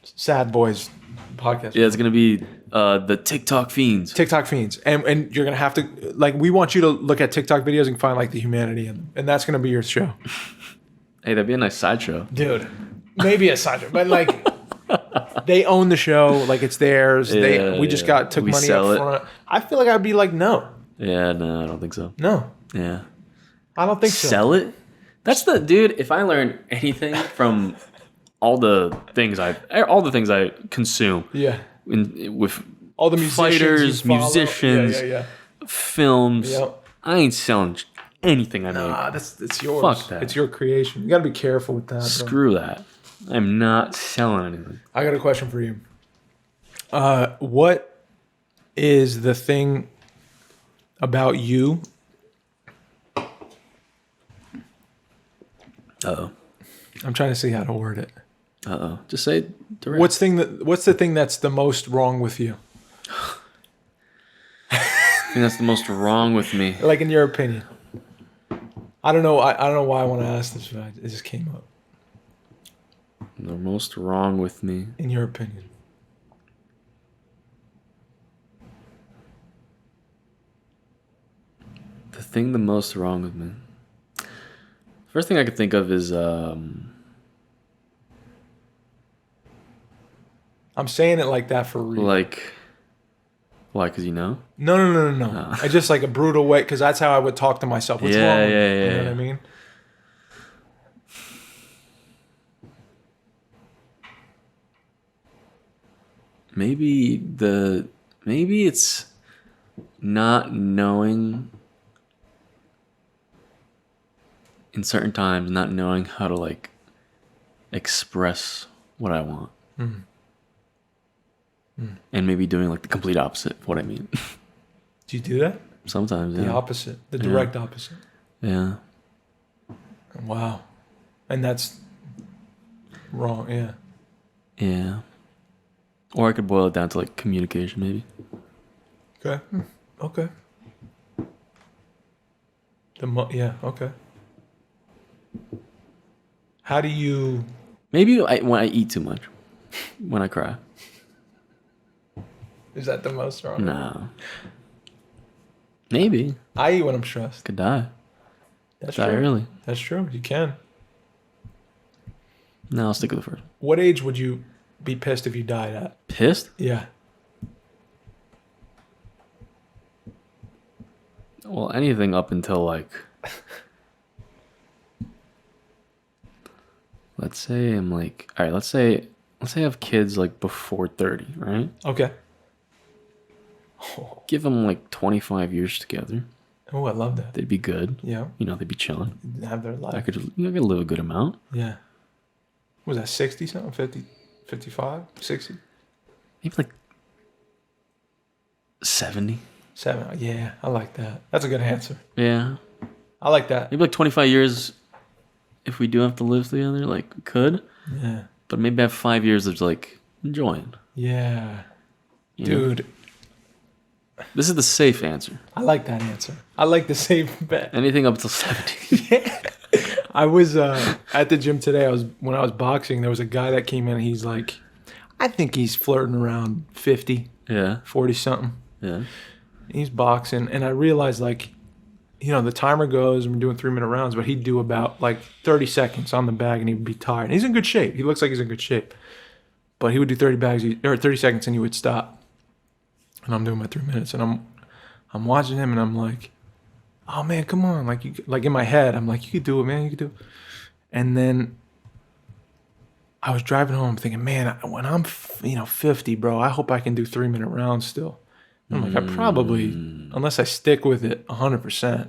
Sad Boys podcast. Yeah, it's gonna be the TikTok fiends. TikTok fiends, and you're gonna have to like. We want you to look at TikTok videos and find like the humanity in them, and that's gonna be your show. Hey, that'd be a nice sideshow, dude. Maybe a side show, but like they own the show, like it's theirs. We just took money up front. I feel like I'd be like, no. Yeah, no, I don't think so. No. Yeah, I don't think so. Sell it. That's the dude. If I learned anything from all the things I consume, yeah, with all the musicians, films, yep. I ain't selling anything I make. Nah, it's yours. Fuck that. It's your creation. You got to be careful with that. Screw that. I'm not selling anything. I got a question for you. What is the thing about you? Uh-oh. I'm trying to see how to word it. Uh-oh. Just say it direct. What's the thing that's the most wrong with you? I think that's the most wrong with me. Like in your opinion. I don't know. I don't know why I want to ask this, but it just came up. The most wrong with me. In your opinion. The thing the most wrong with me. First thing I could think of is I'm saying it like that for real. like, why? Because you know? No. I just like a brutal way, because that's how I would talk to myself. What's wrong with me? You know what I mean? Maybe it's not knowing in certain times, not knowing how to like express what I want. And maybe doing like the complete opposite of what I mean. Do you do that? Sometimes, The opposite. The direct opposite. Yeah. Wow. And that's wrong, yeah. Yeah. Or I could boil it down to like communication, maybe. Okay. Okay. Okay. How do you... Maybe when I eat too much. When I cry. Is that the most wrong? No. Maybe. I eat when I'm stressed. Could die. That's Die true. early. That's true. You can. No, I'll stick with the first. What age would you be pissed if you died at? Pissed? Yeah. Well, anything up until like... let's say I'm like... Alright, let's say I have kids like before 30, right? Okay. Give them like 25 years together. Oh, I love that. They'd be good. Yeah. You know, they'd be chilling. Have their life. I could live a good amount. Yeah. Was that 60 something? 50, 55, 60? Maybe like 70. 7. Yeah, I like that. That's a good answer. Yeah. I like that. Maybe like 25 years if we do have to live together, like we could. Yeah. But maybe have 5 years of like enjoying. Yeah. You know? Dude. This is the safe answer. I like that answer. I like the safe bet. Anything up till 70. Yeah. I was at the gym today. When I was boxing, there was a guy that came in. He's like, I think he's flirting around 50, Yeah. 40 something. Yeah. He's boxing, and I realized like, you know, the timer goes and we're doing 3-minute rounds, but he'd do about like 30 seconds on the bag and he'd be tired. And he's in good shape. He looks like he's in good shape, but he would do 30 seconds and he would stop. And I'm doing my 3 minutes, and I'm watching him, and I'm like, oh man, come on, like in my head, I'm like, you could do it, man, you could do it. And then I was driving home thinking, man, when I'm 50, bro, I hope I can do 3-minute rounds still. And I'm like, I probably, unless I stick with it 100%,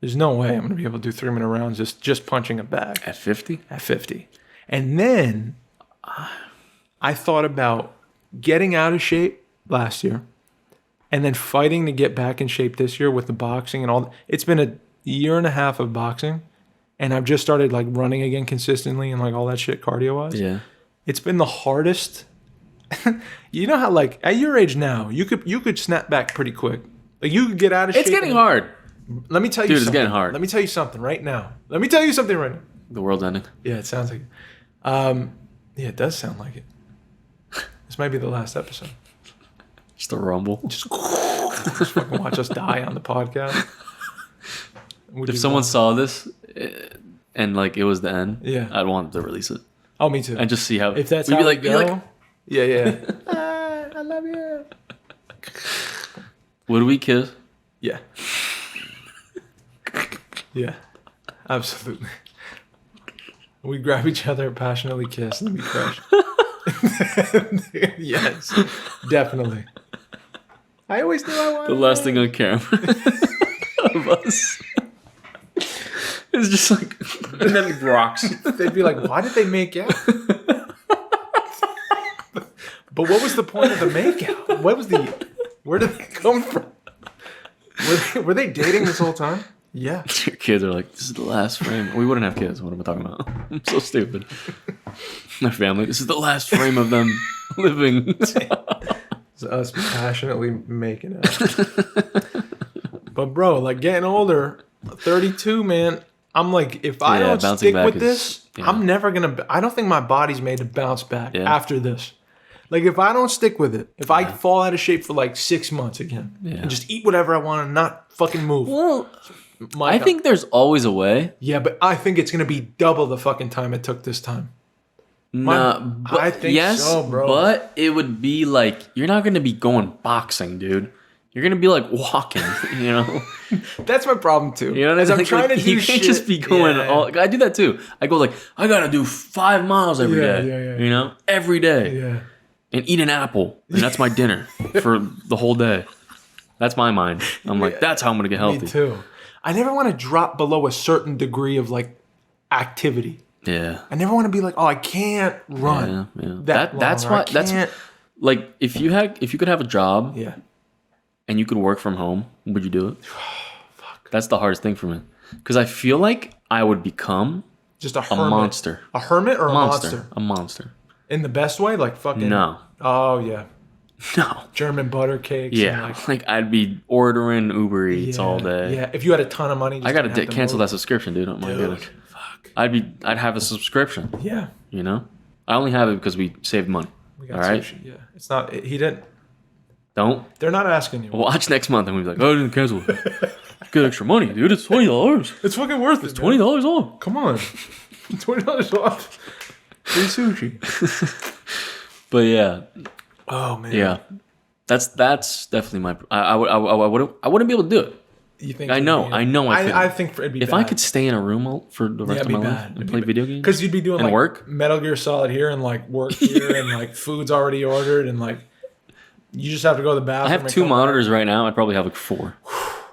there's no way I'm gonna be able to do 3-minute rounds just punching a bag At 50? at 50. And then I thought about getting out of shape last year and then fighting to get back in shape this year with the boxing and all. It's been a year and a half of boxing, and I've just started like running again consistently and like all that shit cardio wise. Yeah. It's been the hardest. You know how like at your age now, you could snap back pretty quick. Like you could get out of shape. It's getting hard. Let me tell you Dude, something. it's getting hard. Let me tell you something right now. Let me tell you something right now. The world's ending. Yeah, it sounds like it. Yeah, it does sound like it. This might be the last episode. Just a rumble. Just fucking watch us die on the podcast. If someone saw this and like it was the end, Yeah. I'd want them to release it Oh, me too. and just see how. If that's we'd how be like, we go, you're like, yeah. I love you. would we kiss? Yeah. Yeah. Absolutely. We grab each other, passionately kiss, and we crush. Yes, definitely. I always knew I wanted The last thing on camera of us is just like, and then rocks. They'd be like, why did they make out? But what was the point of the makeout? Where did they come from? Were they dating this whole time? Yeah. Your kids are like, this is the last frame. We wouldn't have kids. What am I talking about? I'm so stupid. My family, this is the last frame of them living. It's us passionately making out. But bro, like getting older, 32, man, I'm like, if I don't stick with this, I'm never gonna. I don't think my body's made to bounce back after this. Like if I don't stick with it, if I fall out of shape for like 6 months again, and just eat whatever I want and not fucking move. Well, I think there's always a way. Yeah, but I think it's gonna be double the fucking time it took this time. I think so, bro. But it would be like you're not gonna be going boxing, dude. You're gonna be like walking, you know. That's my problem too. You know what I mean? I'm trying to do you can't just be going all. I do that too. I go like I gotta do 5 miles every day. Yeah. You know, every day. Yeah. And eat an apple, and that's my dinner for the whole day. That's my mind. I'm like, that's how I'm gonna get healthy. Me too. I never want to drop below a certain degree of like activity. Yeah. I never want to be like, oh, I can't run. Yeah. That's why. That's like if you could have a job. Yeah. And you could work from home, would you do it? Fuck. That's the hardest thing for me. Because I feel like I would become just a hermit. Monster. A hermit or a monster? A monster. In the best way? Like fucking... No. Oh, yeah. No. German butter cakes. Yeah. And like I'd be ordering Uber Eats all day. Yeah. If you had a ton of money... I got to cancel that subscription, dude. Oh my goodness. Fuck. I'd have a subscription. Yeah. You know? I only have it because we saved money. We got sushi. Yeah. It's not... He didn't... Don't. They're not asking you. Watch next month and we'll be like, oh, I didn't cancel it. Get extra money, dude. It's $20. It's fucking worth it. It's $20 off. Come on. $20 off. Free sushi. But yeah. Oh man. Yeah. That's definitely my. I wouldn't be able to do it. You think? I know. I think it'd be if bad. I could stay in a room for the rest of my life and play video games, because you'd be doing and like work, Metal Gear Solid here and like work here and like food's already ordered and like you just have to go to the bathroom. I have 2 monitors right now. I'd probably have like 4.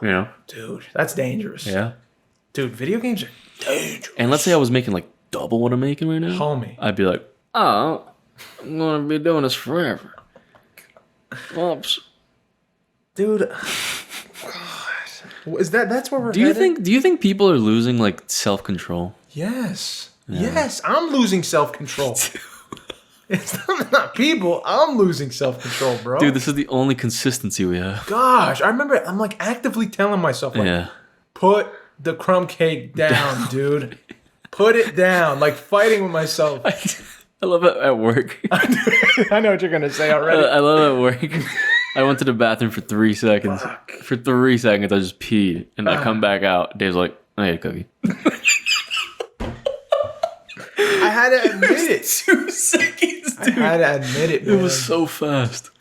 You know, dude, that's dangerous. Yeah, dude, video games are dangerous. And let's say I was making like double what I'm making right now, homie. I'd be like, oh, I'm gonna be doing this forever. Oops, dude. Is that's where we're headed? Do you think people are losing like self-control? Yes. Yeah. Yes, I'm losing self-control. It's not people. I'm losing self-control, bro. Dude, this is the only consistency we have. Gosh, I remember I'm like actively telling myself like, put the crumb cake down, dude. Put it down. Like fighting with myself. I love it at work. I know what you're gonna say already. I love it at work. I went to the bathroom for 3 seconds. Fuck. For 3 seconds, I just peed, and I come back out. Dave's like, "I ate a cookie." I had to admit it. 2 seconds, dude. I had to admit it, man. It was so fast.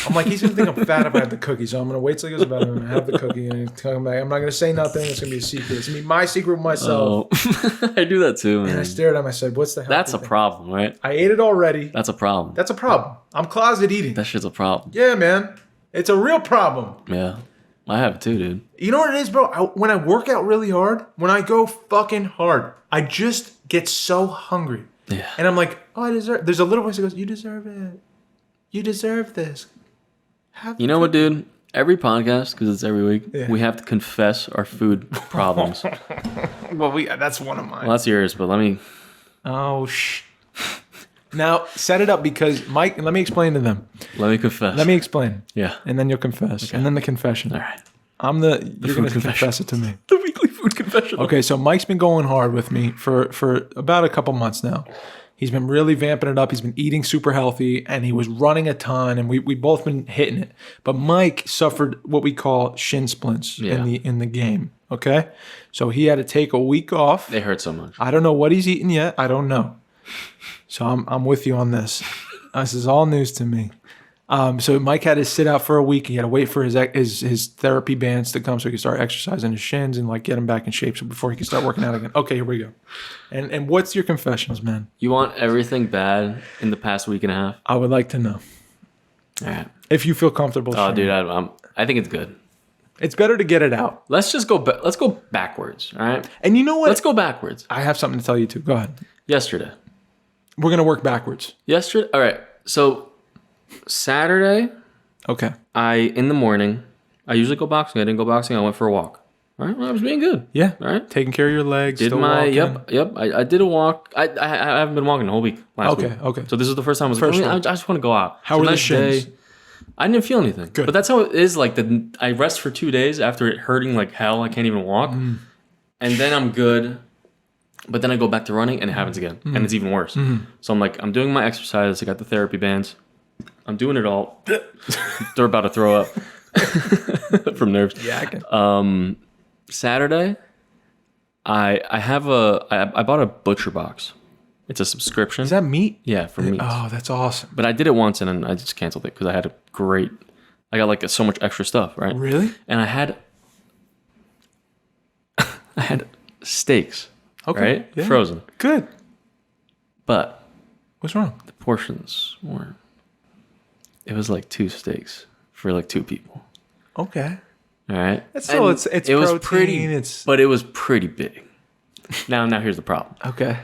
I'm like, he's gonna think I'm fat if I have the cookie, so I'm gonna wait till he goes to the bathroom and have the cookie and come back. I'm not gonna say nothing. It's gonna be a secret. It's gonna be my secret with myself. Oh. I do that too, man. And I stared at him. I said, "What's the hell?" That's a problem, right? I ate it already. That's a problem. That's a problem. I'm closet eating. That shit's a problem. Yeah, man. It's a real problem. Yeah. I have it too, dude. You know what it is, bro? When I work out really hard, when I go fucking hard, I just get so hungry. Yeah. And I'm like, oh, I deserve. There's a little voice that goes, "You deserve it. You deserve this." You know what, dude? Every podcast, because it's every week, we have to confess our food problems. Well, that's one of mine. Well, that's yours, but let me... Oh, Now, set it up because Mike, let me explain to them. Let me confess. Let me explain. Yeah. And then you'll confess. And then the confession. All right. You're going to confess it to me. The weekly food confession. Okay, so Mike's been going hard with me for about a couple months now. He's been really vamping it up. He's been eating super healthy, and he was running a ton, and we both been hitting it. But Mike suffered what we call shin splints in the game. Okay, so he had to take a week off. They hurt so much. I don't know what he's eating yet. I don't know. So I'm with you on this. This is all news to me. So Mike had to sit out for a week. He had to wait for his therapy bands to come so he could start exercising his shins and like get him back in shape so before he could start working out again. Okay, here we go. And what's your confessions, man? You want everything bad in the past week and a half? I would like to know. All right. If you feel comfortable. Oh, sharing. dude, I think it's good. It's better to get it out. Let's just go. Let's go backwards. All right. And you know what? Let's go backwards. I have something to tell you too. Go ahead. Yesterday. We're gonna work backwards. Yesterday. All right. So Saturday. Okay. In the morning, I usually go boxing. I didn't go boxing. I went for a walk. All right. Well, I was being good. Yeah. All right. Taking care of your legs. Did still my walking. yep. I did a walk. I haven't been walking the whole week. Last week. Okay. So this is the first time I was like, I just want to go out. How were the shins? I didn't feel anything. Good. But that's how it is. Like I rest for 2 days after it hurting like hell. I can't even walk, and then I'm good. But then I go back to running and it happens again, and it's even worse. So I'm like, I'm doing my exercise. I got the therapy bands. I'm doing it all. They're about to throw up from nerves. Yeah, I can. Saturday, I bought a butcher box. It's a subscription. Is that meat? Yeah, for meat. Oh, that's awesome. But I did it once and then I just canceled it because I got like so much extra stuff, right? Really? And I had steaks, right? Yeah. Frozen. Good. But What's wrong? the portions weren't. It was like 2 steaks for like 2 people. Okay. All right. It's still And it's it was protein, pretty, but it was pretty big. Now here's the problem. Okay.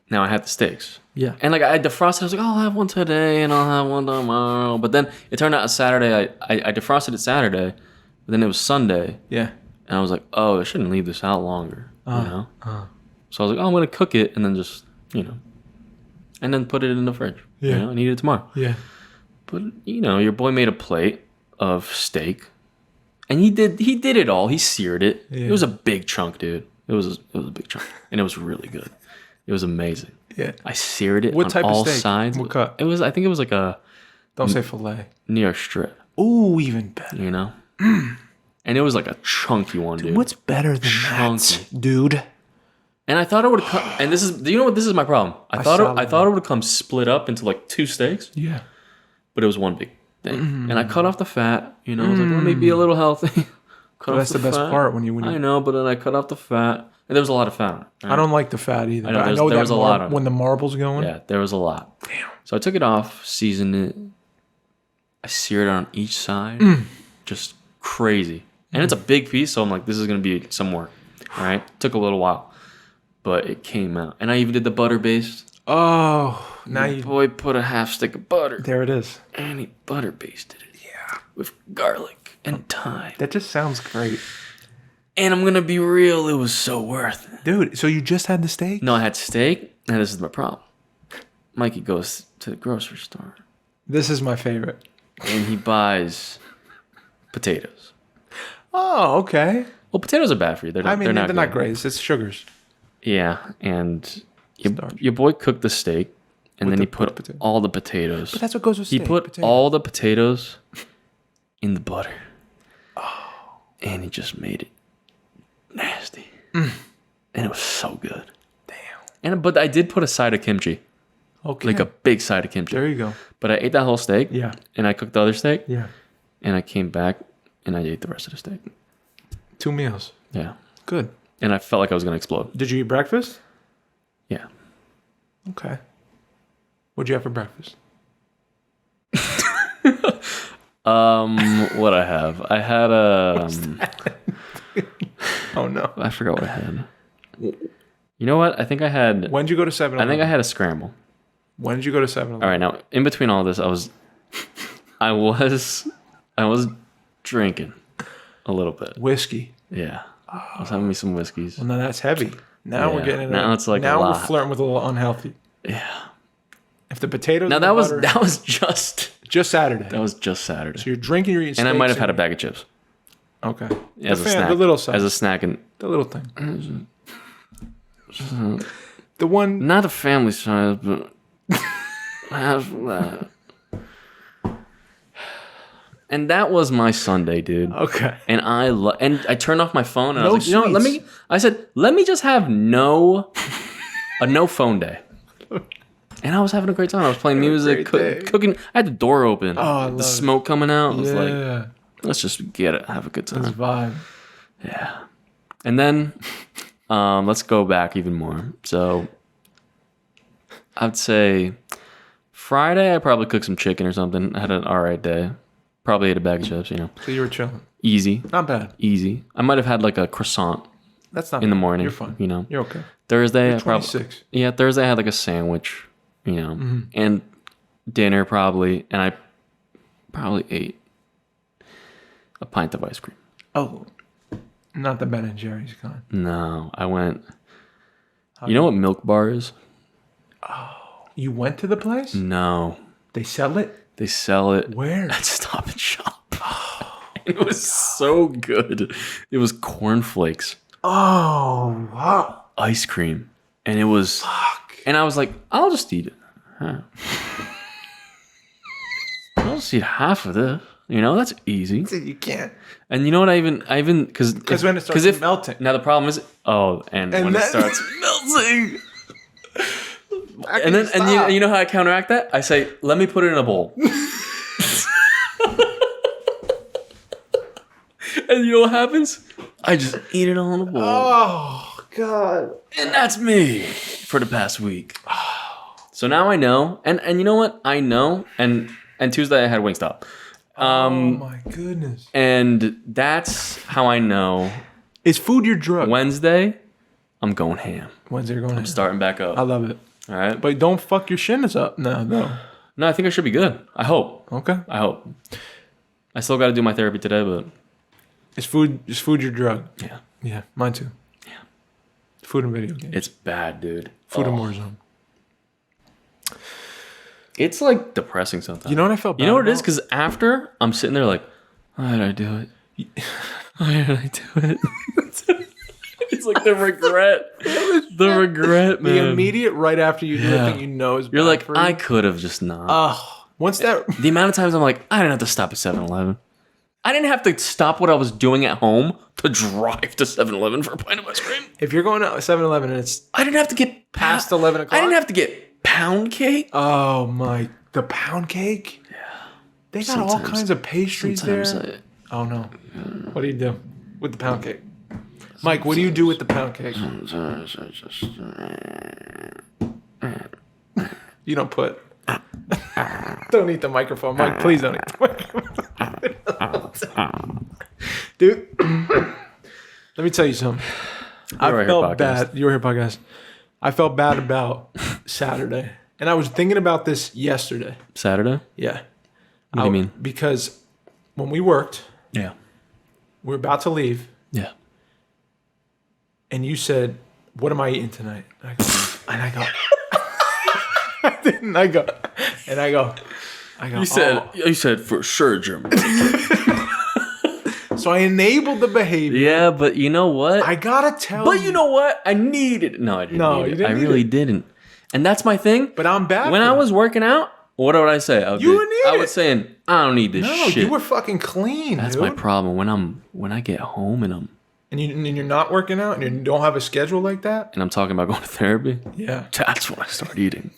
Now I had the steaks. Yeah. And like I defrosted, I was like, oh, I'll have one today and I'll have one tomorrow. But then it turned out Saturday, I defrosted it Saturday, but then it was Sunday. Yeah. And I was like, oh, I shouldn't leave this out longer. You know? So I was like, oh, I'm going to cook it and then just, and then put it in the fridge. Yeah. And eat it tomorrow. Yeah. But, your boy made a plate of steak. And he did it all. He seared it. Yeah. It was a big chunk, dude. It was a big chunk. And it was really good. It was amazing. Yeah. I seared it What on type of all steak? sides. What cut? I think it was like a Don't say fillet. New York strip, Ooh, even better. And it was like a chunky one, dude. What's better than Chunky. that, dude? And I thought it would come, and this is, do you know what, this is my problem. I thought it would come split up into like 2 steaks, Yeah. but it was one big thing. And I cut off the fat, I was like, let me be a little healthy. But that's the best part when you. I know, but then I cut off the fat, and there was a lot of fat on it. Right? I don't like the fat either. I know, but I there know was that a lot on it. when the marble's going. Yeah, there was a lot. Damn. So I took it off, seasoned it. I seared it on each side. Just crazy. And it's a big piece, so I'm like, this is going to be some work. All right? Took a little while. But it came out. And I even did the butter based. Oh, now you. Boy put a half stick of butter. There it is. And he butter basted it. Yeah. With garlic and thyme. That just sounds great, And I'm going to be real, it was so worth it. dude. So you just had the steak? No, I had steak, and this is my problem. Mikey goes to the grocery store. This is my favorite. And he buys potatoes. Oh, okay. Well, potatoes are bad for you. They're not, They're not good. great. It's sugars. Yeah, and Starch. your boy cooked the steak, and With then he the put potato. all the potatoes. But that's what goes with He steak. put potato. all the potatoes in the butter. Oh. And he just made it nasty. And it was so good. Damn. But I did put a side of kimchi, Okay. like a big side of kimchi. There you go. But I ate that whole steak. Yeah. And I cooked the other steak. Yeah. And I came back, and I ate the rest of the steak. 2 meals. Yeah. Good. And I felt like I was going to explode. Did you eat breakfast? Yeah. Okay. What'd you have for breakfast? What I have? I had a. Oh no. I forgot what I had. You know what? I think I had. When did you go to 7-Eleven? I think I had a scramble. When did you go to 7-Eleven? All right, now in between all this, I was drinking a little bit. Whiskey. Yeah, I was having me some whiskeys. Well, now that's heavy. Now we're Yeah. getting into Now it's like now a we're lot. flirting with a little unhealthy. Yeah, If the potatoes Now and the that was butter- that was just Saturday. that was just Saturday. So you're drinking, you're eating And I steaks might have had a bag of chips Okay. as a snack. The little size. As a snack, and the little thing. The one... not a family size, but have that. And that was my Sunday, dude. Okay. And I turned off my phone and I No was like, you know what, sweets. I said, let me just have a no phone day. And I was having a great time. I was playing music, great day. cooking. I had the door open. I the love smoke coming out. I was like, Yeah. let's just get it, have a good This time. vibe. Yeah. And then let's go back even more. So I'd say Friday I probably cooked some chicken or something. I had an alright day. Probably ate a bag of chips, you know. So you were chilling. Easy. Not bad. Easy. I might have had like a croissant That's not in the bad. morning. You're fine. You know. You're okay. Thursday You're I probably 26. Yeah, Thursday I had like a sandwich, you know. And dinner probably, and I probably ate a pint of ice cream. Oh. Not the Ben and Jerry's kind. No, I went. You know what Milk Bar is? You went to the place? No, They sell it? they sell it Where? at Stop and Shop. It was so good. It was cornflakes, Oh, wow. ice cream, and it was. Fuck. And I was like, I'll just eat it. Huh. I'll just eat half of this. You know, that's easy. You can't. And you know what? I even because when it starts melting. Now the problem is, and when it then- starts melting. And you know how I counteract that? I say, let me put it in a bowl. And you know what happens? I just eat it all in a bowl. Oh, God. And that's me for the past week. So now I know. And you know what? I know. And Tuesday I had Wingstop. Oh, my goodness. And that's how I know. Is food your drug? Wednesday, I'm going ham. Wednesday you're going I'm starting back up. I love it. All right. But don't fuck your shins up. No. No, I think I should be good. I hope. Okay. I hope. I still got to do my therapy today, but Is food your drug? yeah, Yeah, mine too. Yeah. Food and video games. it's bad, dude. Food and Oh. Warzone. It's like depressing sometimes. You know what I felt bad You know what it is? about? Because after I'm sitting there like, why did I do it? Why did I do it? It's like the regret. The regret, man. The immediate right after you do the thing you know is You're bad like, for you. I could have just not. Once that... The amount of times I'm like, I didn't have to stop at 7-Eleven. I didn't have to stop what I was doing at home to drive to 7-Eleven for a pint of ice cream. If you're going to 7-Eleven and it's I didn't have to get past 11 o'clock... I didn't have to get pound cake. Oh, my... The pound cake? Yeah. They got all Sometimes- kinds of pastries Sometimes there. Oh, no. What do you do with the pound cake? Mike, what do you do with the pound cake? You don't put... Don't eat the microphone. Mike, please don't eat the microphone. Dude, let me tell you something. I You're a felt Here bad. You're here podcast. I felt bad about Saturday. And I was thinking about this yesterday. Saturday? Yeah. What do you mean? Because when we worked, Yeah. we were about to leave, Yeah. and you said, "What am I eating tonight?" And I go, I didn't. I go, You said for sure German. So I enabled the behavior. Yeah, but you know what? I gotta tell But you know what? I needed. No, I didn't. No, need you it. didn't I need really it. didn't. And that's my thing. But I'm bad. When for I that. was working out, what would I say? I need was it. saying, I don't need this No, shit. you were fucking clean. That's dude. my problem. When I get home and And you're not working out, and you don't have a schedule like that. I'm talking about going to therapy, Yeah. that's when I start eating.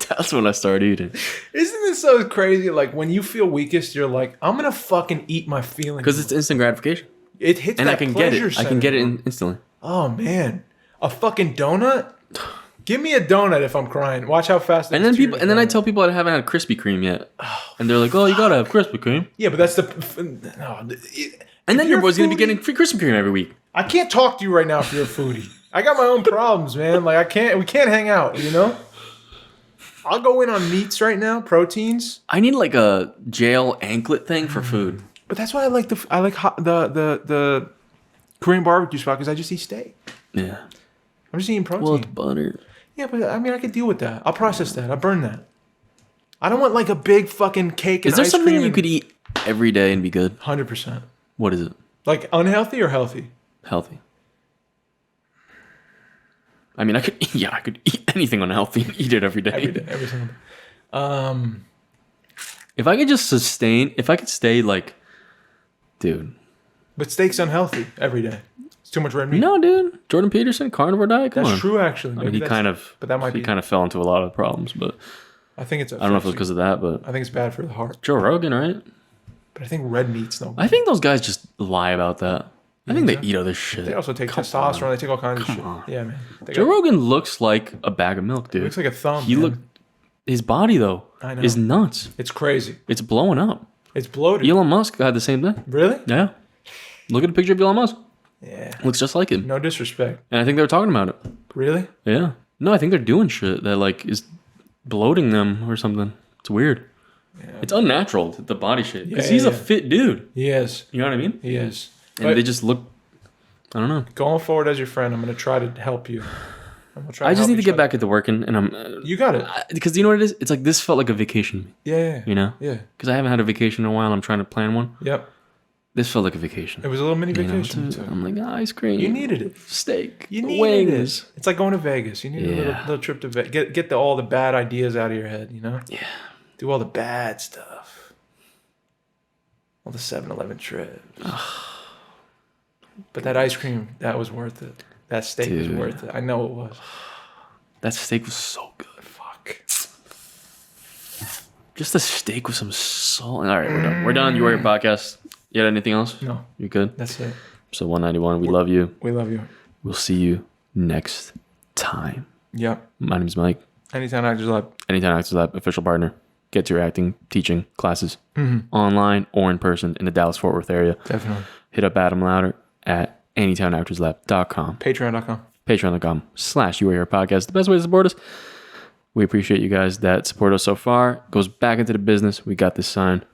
That's when I start eating. Isn't this so crazy? Like when you feel weakest, you're like, I'm gonna fucking eat my feelings. Because it's instant gratification. It hits And that I can get pleasure it. I can get it center. instantly. Oh man, a fucking donut. Give me a donut if I'm crying. Watch how fast. And then I tell people I haven't had Krispy Kreme yet, and they're like, "Oh, you gotta have Krispy Kreme." Yeah, but that's the. No, And then your boy's gonna be foodie- getting free Krispy Kreme every week. I can't talk to you right now if you're a foodie. I got my own problems, man. Like I can't. We can't hang out. You know. I'll go in on meats right now, proteins. I need like a jail anklet thing for food. But that's why I like the Korean barbecue spot because I just eat steak. Yeah. I'm just eating protein. Well, it's butter. Yeah, but I mean, I could deal with that. I'll process that. I'll burn that. I don't want like a big fucking cake and Is there ice something cream you could eat every day and be good? 100%. What is it? Like unhealthy or healthy? Healthy. I mean, I could eat anything unhealthy and eat it every day. Every day, every single day. If I could stay like, dude. But steak's unhealthy every day. It's too much red meat. No, dude. Jordan Peterson, carnivore diet. Come That's on. true, actually. I mean, he kind of fell into a lot of problems, but I think it's. I don't know if it was because of that, but I think it's bad for the heart. Joe Rogan, right? But I think red meat's no good. I think those guys just lie about that. I think think they eat other shit. They also take testosterone. They take all kinds of shit. on. Yeah, man. Joe Rogan looks like a bag of milk, dude. He looks like a thumb. He man. his body though I know. is nuts. It's crazy. It's blowing up. It's bloated. Elon Musk had the same thing. Really? Yeah. Look at a picture of Elon Musk. Yeah. Looks just like him. No disrespect. And I think they were talking about it. Really? Yeah. No, I think they're doing shit that like is bloating them or something. It's weird. Yeah. It's unnatural, the body shape. Because Yeah, he's a yeah. fit dude. He is. You know what I mean? He is. And But they just look, I don't know. going forward as your friend, I'm going to try to help you. I'm gonna try I just help need to each get other. back into working and I'm... You got it. Because you know what it is? It's like this felt like a vacation, Yeah. you know? Yeah. Because I haven't had a vacation in a while. I'm trying to plan one. Yep. This felt like a vacation. It was a little mini You know, vacation. too. I'm like, ice cream. You needed it. Steak. You needed wings. it. It's like going to Vegas. You need a Yeah. little trip to Vegas. Get all the bad ideas out of your head, you know? Yeah. Do all the bad stuff. All the 7-Eleven trips. But that ice cream, that was worth it. That steak was Dude. worth it. I know it was. That steak was so good. Fuck. Just a steak with some salt. All right, we're done. We're done. You are your podcast. You had anything else? No, You good? that's it. So 191. We love you. We love you. We'll see you next time. Yep. My name's Mike. Anytime Actors Lab. Anytime Actors Lab, official partner. Get to your acting, teaching classes online or in person in the Dallas-Fort Worth area. Definitely. Hit up Adam Louder at anytownactorslab.com. Patreon.com. Patreon.com/You Are Here Podcast. The best way to support us. We appreciate you guys that support us so far. Goes back into the business. We got this sign.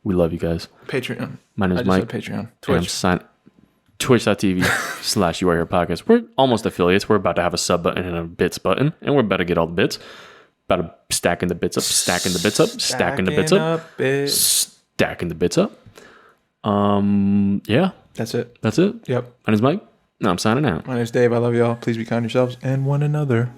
We love you guys. Patreon. My name's I just Mike. said Patreon. And I'm Twitch. sign- Twitch.tv/You Are Here Podcast. We're almost affiliates. We're about to have a sub button and a bits button, and we're about to get all the bits. About to stacking the bits up, stacking the bits up, stacking the bits up, stacking the bits up. Yeah, That's it. that's it. Yep. My name's Mike. No, I'm signing out. My name's Dave. I love y'all. Please be kind to yourselves and one another.